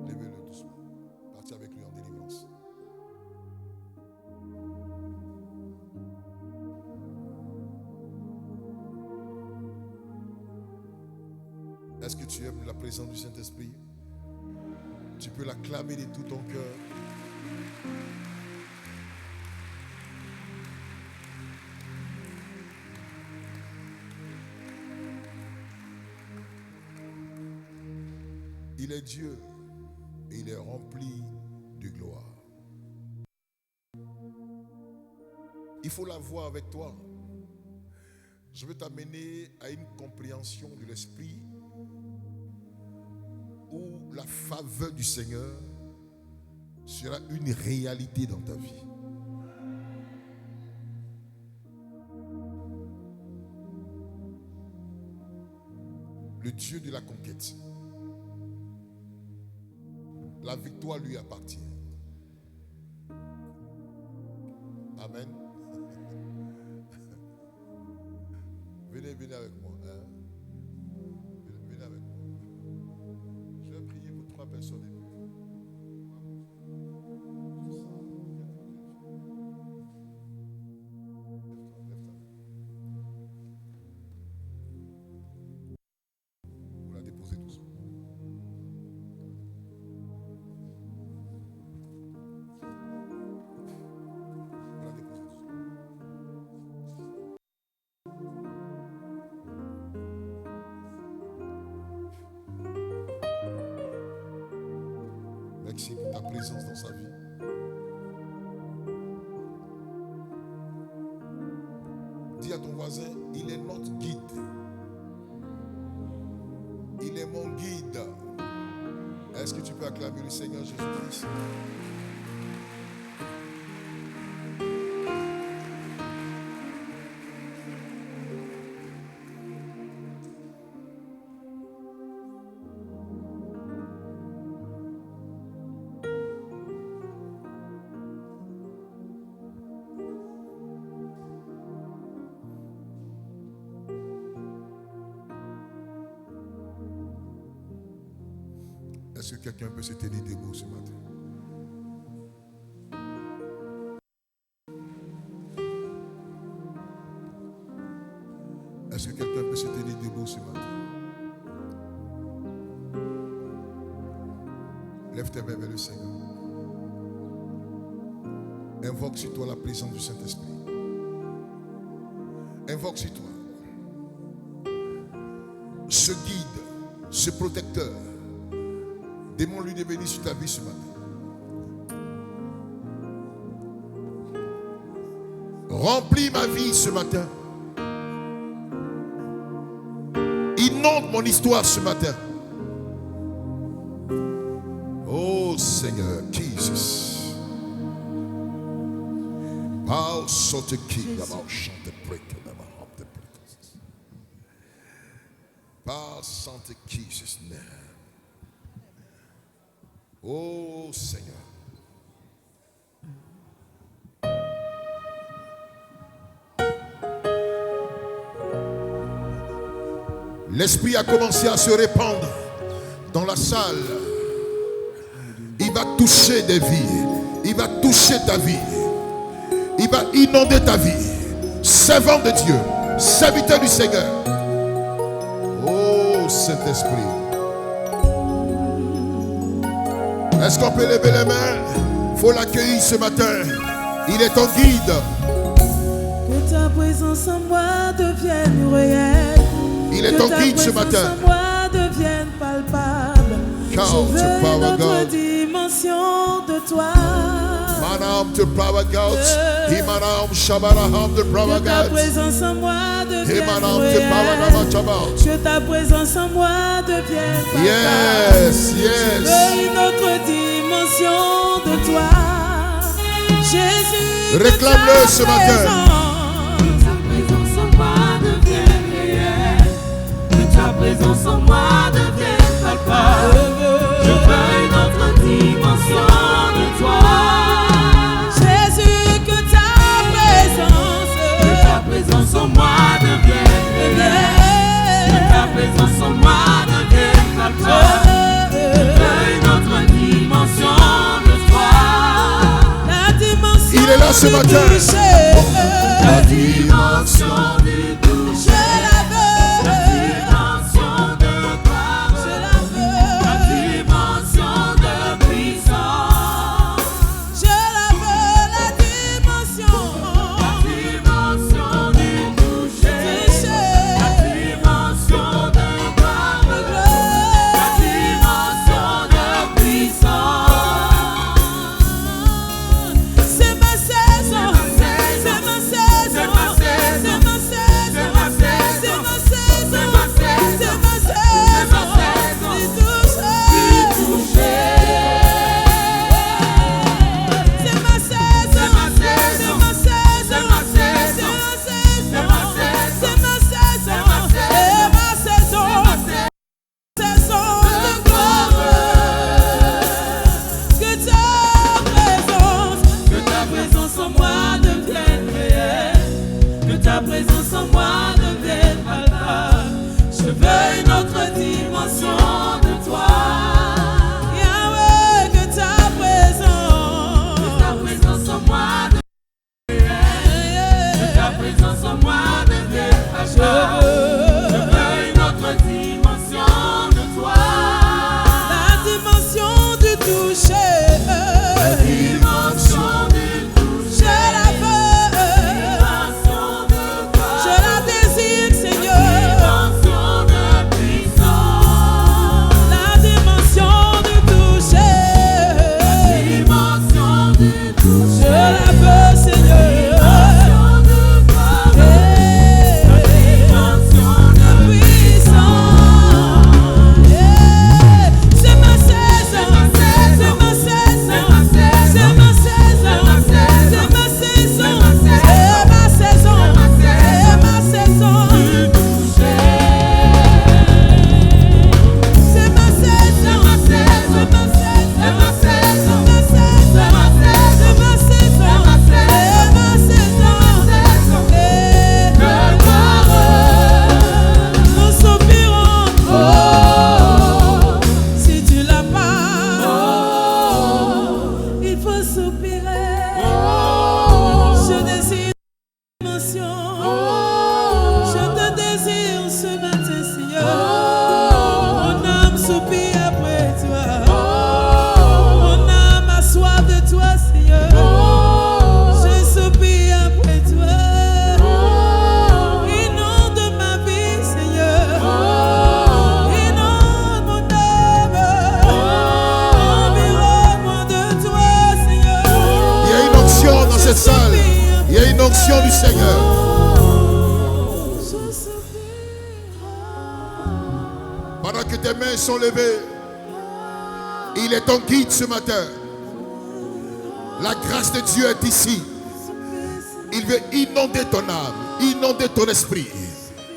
S2: Levez-le doucement. Partez avec lui en délivrance. Est-ce que tu aimes la présence du Saint-Esprit? Tu peux l'acclamer de tout ton cœur. Il est Dieu et il est rempli de gloire. Il faut la voir avec toi. Je veux t'amener à une compréhension de l'esprit où la faveur du Seigneur sera une réalité dans ta vie. Le Dieu de la conquête. La victoire lui appartient. Amen. Venez avec moi. Hein? Venez avec moi. Je vais prier pour 3 personnes. Vous la déposez doucement. Merci pour ta présence dans sa vie. Dis à ton voisin, il est notre guide. Il est mon guide. Est-ce que tu peux acclamer le Seigneur Jésus-Christ? Est-ce que quelqu'un peut se tenir debout ce matin? Est-ce que quelqu'un peut se tenir debout ce matin? Lève tes mains vers le Seigneur. Invoque sur toi la présence du Saint-Esprit. Invoque sur toi ce guide, ce protecteur. Demande-lui de venir sur ta vie ce matin. Remplis ma vie ce matin. Inonde mon histoire ce matin. Oh Seigneur, Jesus. Paul saute qui d'abord chante break d'abord the break. Paul saute qui Jesus name. Oh Seigneur. L'Esprit a commencé à se répandre dans la salle. Il va toucher des vies. Il va toucher ta vie. Il va inonder ta vie. Servant de Dieu, serviteur du Seigneur. Oh Saint-Esprit. Est-ce qu'on peut lever les mains? Il faut l'accueillir ce matin. Il est ton guide.
S1: Que ta présence en moi devienne réelle.
S2: Il est ton guide ce matin.
S1: Que ta présence en moi devienne palpable. Je veux une autre dimension de toi.
S2: Manam to power God. Himanam Shabaraham the power
S1: Que ta
S2: God.
S1: présence en moi devienne
S2: réelle.
S1: Que ta présence en moi devienne palpable.
S2: Yes,
S1: Je
S2: yes.
S1: veux une autre dimension de toi. Jésus,
S2: Réclame-le ce matin.
S1: Ta présence en moi devienne réelle. Que ta présence en moi devienne palpable. Je veux une autre dimension de toi. Jésus, que ta présence en moi devienne réelle. Que ta présence en moi devienne palpable. Je veux une autre dimension de toi. La dimension
S2: Il est là ce matin.
S1: La dimension du toucher. Je la veux. La dimension de gloire. Je la veux. La dimension de puissance. Je la veux. La dimension. La dimension du toucher. La dimension de gloire. La dimension de puissance. C'est ma saison. C'est ma saison. C'est ma saison. C'est ma saison. C'est ma saison. C'est ma saison. Du toucher. C'est ma saison. C'est ma saison. C'est ma saison. C'est ma saison. C'est ma saison. C'est ma saison. Saison de gloire. Que ta présence en moi devienne réelle. Que ta présence en moi devienne palpable. Je veux une autre dimension de toi. Yahweh, que ta présence en moi devienne réelle. Que ta présence en moi devienne palpable. Je veux une autre dimension de toi. La dimension du toucher. La dimension du toucher. Je la veux. Dimension de gloire. Je la désire, Seigneur. Dimension de puissance. La dimension du toucher. La dimension du toucher. Je la veux, Seigneur. Dimension de gloire. La dimension de puissance. C'est ma saison. C'est ma saison. C'est ma saison. C'est ma saison. C'est ma saison. C'est ma saison. Du toucher. C'est ma saison. C'est ma saison. C'est ma saison. C'est ma saison. C'est ma saison. Que gloire. Nous soupirons. Oh, si tu l'as pas, il faut soupirer. Je désire une émotion. Je te désire ce matin, Seigneur. Mon âme soupire après toi. Mon âme a soif de toi, Seigneur. Je soupire après toi. Inonde ma vie, Seigneur. Inonde mon âme. Environne-moi de toi, Seigneur.
S2: Il y a une onction dans cette salle. Il y a une onction du Seigneur.
S1: Je soupire.
S2: Pendant que tes mains sont levées, il est ton guide ce matin. La grâce de Dieu est ici. Il veut inonder ton âme, inonder ton esprit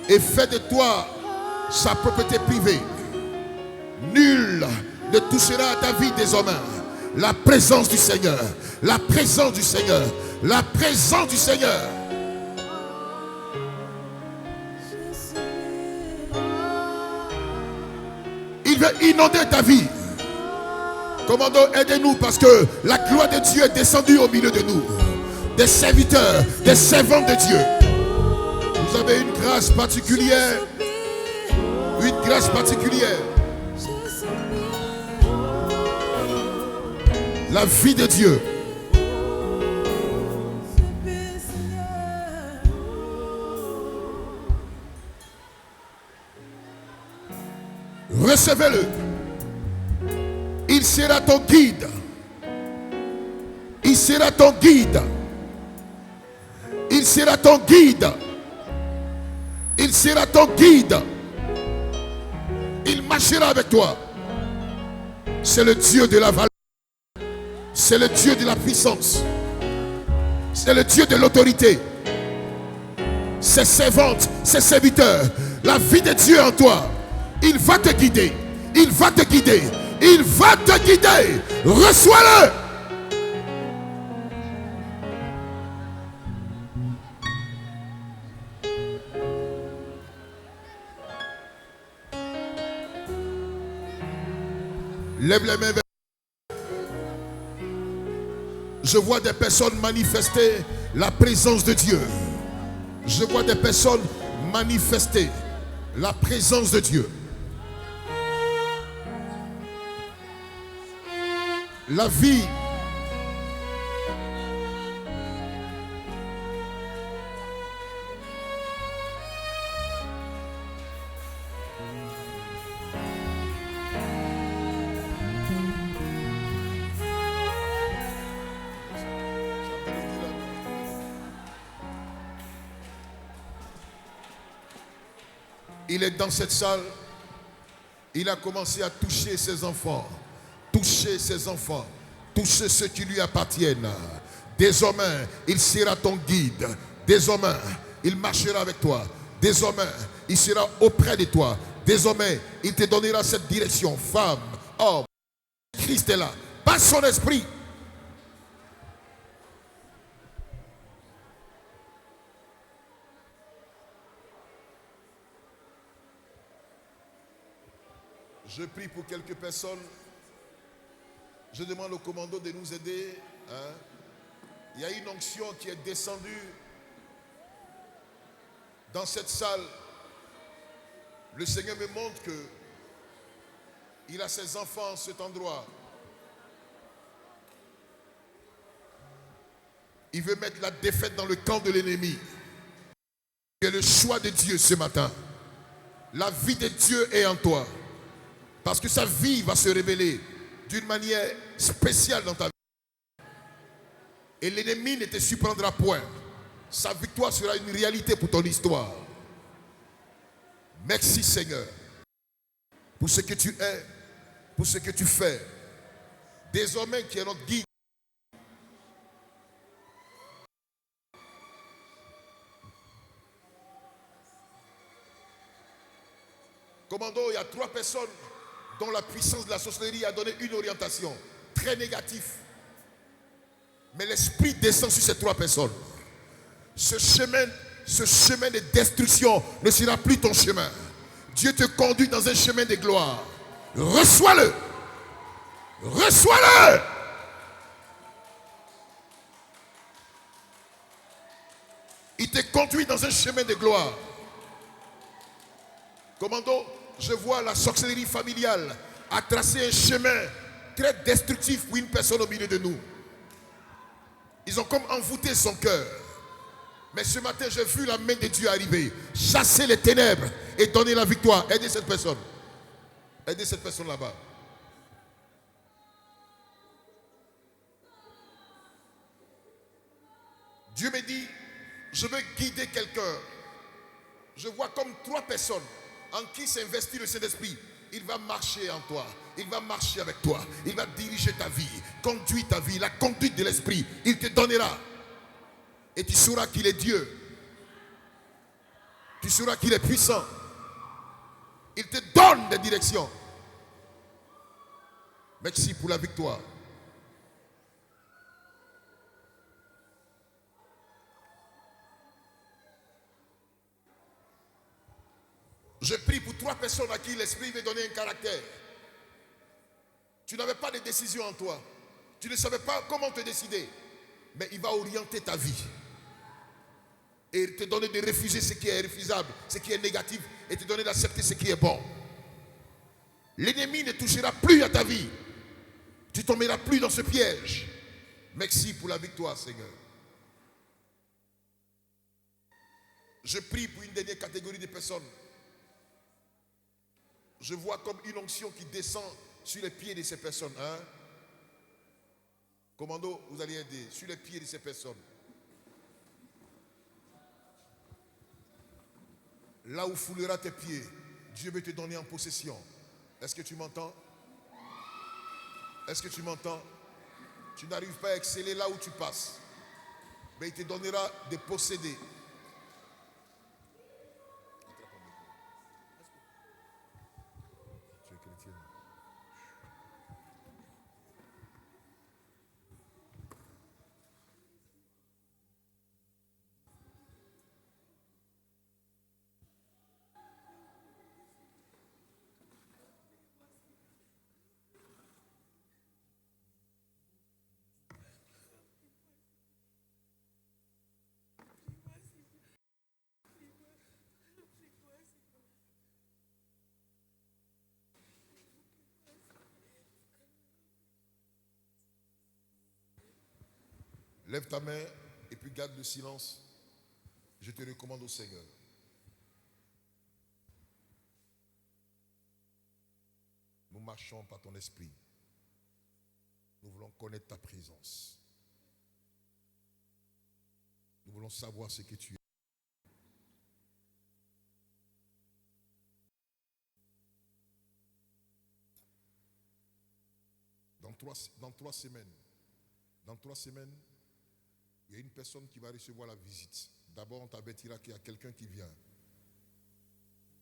S2: et faire de toi sa propriété privée. Nul ne touchera à ta vie désormais. La présence du Seigneur, la présence du Seigneur, la présence du Seigneur. Il veut inonder ta vie. Commandons, aidez-nous parce que la gloire de Dieu est descendue au milieu de nous. Des serviteurs, des servants de Dieu. Vous avez une grâce particulière. Une grâce particulière. La vie de Dieu. Recevez-le. Il sera ton guide. Il sera ton guide. Il sera ton guide. Il sera ton guide. Il marchera avec toi. C'est le Dieu de la valeur. C'est le Dieu de la puissance. C'est le Dieu de l'autorité. Ses servantes, ses serviteurs, la vie de Dieu en toi, il va te guider. Il va te guider. Il va te guider. Reçois-le. Lève les mains vers... Je vois des personnes manifester la présence de Dieu. Je vois des personnes manifester la présence de Dieu. La vie. Il est dans cette salle. Il a commencé à toucher ses enfants. Toucher ses enfants. Toucher ceux qui lui appartiennent. Désormais, il sera ton guide. Désormais, il marchera avec toi. Désormais, il sera auprès de toi. Désormais, il te donnera cette direction. Femme, homme, Christ est là. Par son esprit. Je prie pour quelques personnes. Je demande au commando de nous aider. Il y a une onction qui est descendue dans cette salle. Le Seigneur me montre que il a ses enfants à cet endroit. Il veut mettre la défaite dans le camp de l'ennemi. C'est le choix de Dieu ce matin. La vie de Dieu est en toi. Parce que sa vie va se révéler d'une manière spéciale dans ta vie. Et l'ennemi ne te surprendra point. Sa victoire sera une réalité pour ton histoire. Merci Seigneur pour ce que tu es, pour ce que tu fais. Désormais qui est notre guide. Commando, il y a 3 personnes dont la puissance de la sorcellerie a donné une orientation très négative. Mais l'esprit descend sur ces 3 personnes. Ce chemin de destruction ne sera plus ton chemin. Dieu te conduit dans un chemin de gloire. Reçois-le. Reçois-le. Il te conduit dans un chemin de gloire. Commando, je vois la sorcellerie familiale a tracé un chemin très destructif pour une personne au milieu de nous. Ils ont comme envoûté son cœur. Mais ce matin, j'ai vu la main de Dieu arriver, chasser les ténèbres et donner la victoire. Aidez cette personne. Aidez cette personne là-bas. Dieu me dit, je veux guider quelqu'un. Je vois comme 3 personnes en qui s'investit le Saint-Esprit. Il va marcher en toi. Il va marcher avec toi. Il va diriger ta vie, conduire ta vie, la conduite de l'Esprit. Il te donnera. Et tu sauras qu'il est Dieu. Tu sauras qu'il est puissant. Il te donne des directions. Merci pour la victoire. Je prie pour 3 personnes à qui l'Esprit veut donner un caractère. Tu n'avais pas de décision en toi. Tu ne savais pas comment te décider. Mais il va orienter ta vie. Et te donner de refuser ce qui est refusable, ce qui est négatif, et te donner d'accepter ce qui est bon. L'ennemi ne touchera plus à ta vie. Tu ne tomberas plus dans ce piège. Merci pour la victoire, Seigneur. Je prie pour une dernière catégorie de personnes. Je vois comme une onction qui descend sur les pieds de ces personnes. Commando, vous allez aider. Sur les pieds de ces personnes. Là où foulera tes pieds, Dieu veut te donner en possession. Est-ce que tu m'entends? Est-ce que tu m'entends? Tu n'arrives pas à exceller là où tu passes. mais il te donnera des possédés. Tu es chrétien. Lève ta main et puis garde le silence. Je te recommande au Seigneur. Nous marchons par ton esprit. Nous voulons connaître ta présence. Nous voulons savoir ce que tu es. Dans trois semaines, il y a une personne qui va recevoir la visite. D'abord, on t'avertira qu'il y a quelqu'un qui vient.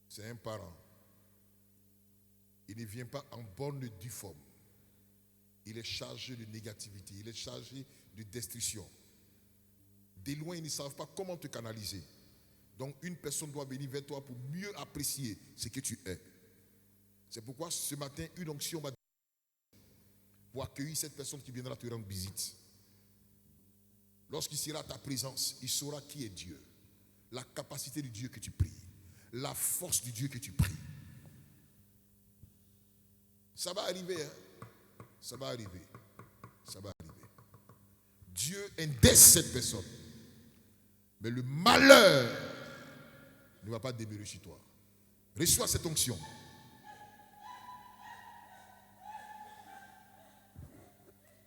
S2: C'est un parent. Il ne vient pas en bonne et due forme. Il est chargé de négativité. Il est chargé de destruction. De loin, ils ne savent pas comment te canaliser. Donc, une personne doit venir vers toi pour mieux apprécier ce que tu es. C'est pourquoi ce matin, une onction va pour accueillir cette personne qui viendra te rendre visite. Lorsqu'il sera à ta présence, il saura qui est Dieu, la capacité du Dieu que tu pries, la force du Dieu que tu pries. Ça va arriver, hein? Ça va arriver. Ça va arriver. Dieu indesse cette personne. Mais le malheur ne va pas demeurer chez toi. Reçois cette onction.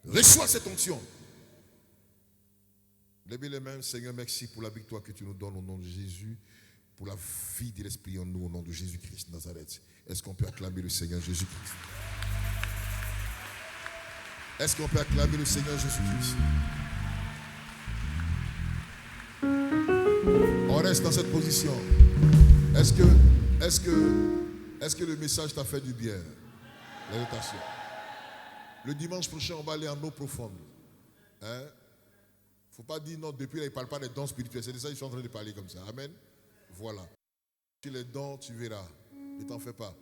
S2: Reçois cette onction. Levez les mains, Seigneur, merci pour la victoire que tu nous donnes au nom de Jésus, pour la vie de l'Esprit en nous au nom de Jésus-Christ de Nazareth. Est-ce qu'on peut acclamer le Seigneur Jésus-Christ? Est-ce qu'on peut acclamer le Seigneur Jésus-Christ? On reste dans cette position. Est-ce que le message t'a fait du bien? L'invitation. Le dimanche prochain, on va aller en eau profonde. Hein? Il ne faut pas dire non, depuis là, il ne parle pas des dons spirituels. C'est de ça qu'ils sont en train de parler comme ça. Amen. Voilà. Sur les dons, tu verras. Ne t'en fais pas.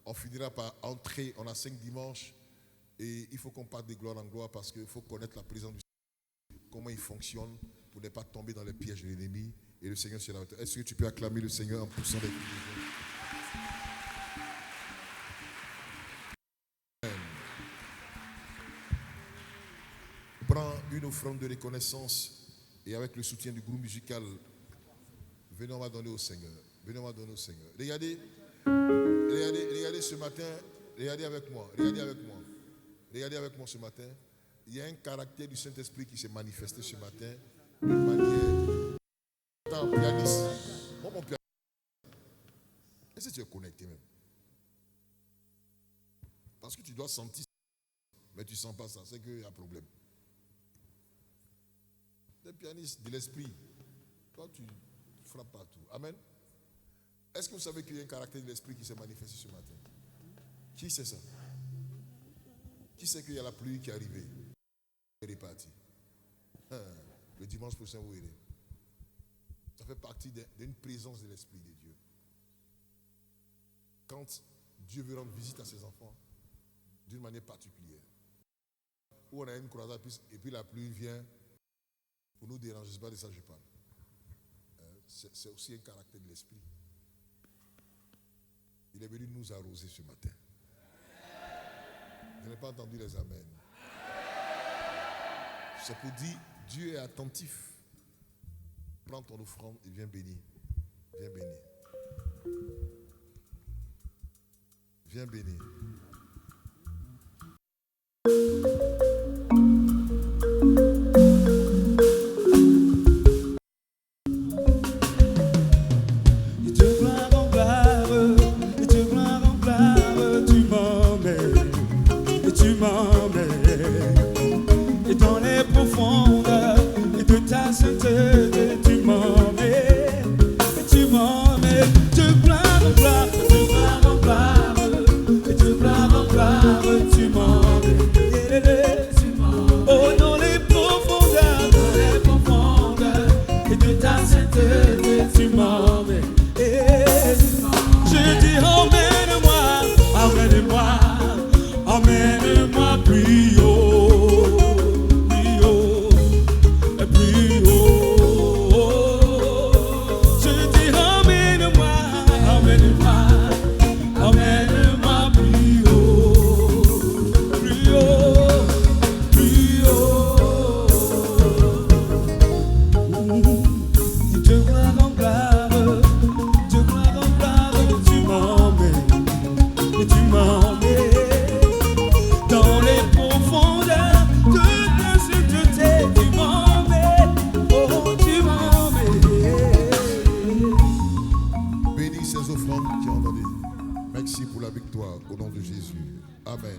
S2: On finira par entrer. On a 5 dimanches. Et il faut qu'on parte de gloire en gloire parce qu'il faut connaître la présence du Seigneur. Comment il fonctionne pour ne pas tomber dans les pièges de l'ennemi. Et le Seigneur sera avec toi. Est-ce que tu peux acclamer le Seigneur en poussant des cris? Prends une offrande de reconnaissance et avec le soutien du groupe musical, venez, on va donner au Seigneur. Venez, on va donner au Seigneur. Regardez ce matin, regardez avec moi. Regardez avec moi ce matin. Il y a un caractère du Saint-Esprit qui s'est manifesté ce matin d'une manière. Attends, pianiste. Moi, mon pianiste. Est-ce que tu es connecté même? Parce que tu dois sentir, mais tu ne sens pas ça, c'est qu'il y a un problème. Des pianistes de l'esprit, toi tu frappes partout. Amen. Est-ce que vous savez qu'il y a un caractère de l'esprit qui s'est manifesté ce matin? Qui sait ça? Qui sait qu'il y a la pluie qui est arrivée? Elle est partie. Le dimanche prochain, vous irez. Ça fait partie d'une présence de l'esprit de Dieu. Quand Dieu veut rendre visite à ses enfants, d'une manière particulière, où on a une croisade et puis la pluie vient pour nous déranger, c'est pas de ça que je parle. C'est aussi un caractère de l'esprit. Il est venu nous arroser ce matin. Je n'ai pas entendu les amens. C'est pour dire, Dieu est attentif. Prends ton offrande et viens bénir. Viens bénir. Viens bénir.
S1: Et dans les profondeurs et de ta sainteté.
S2: qui ont entendu. Merci pour la victoire au nom de Jésus. Amen.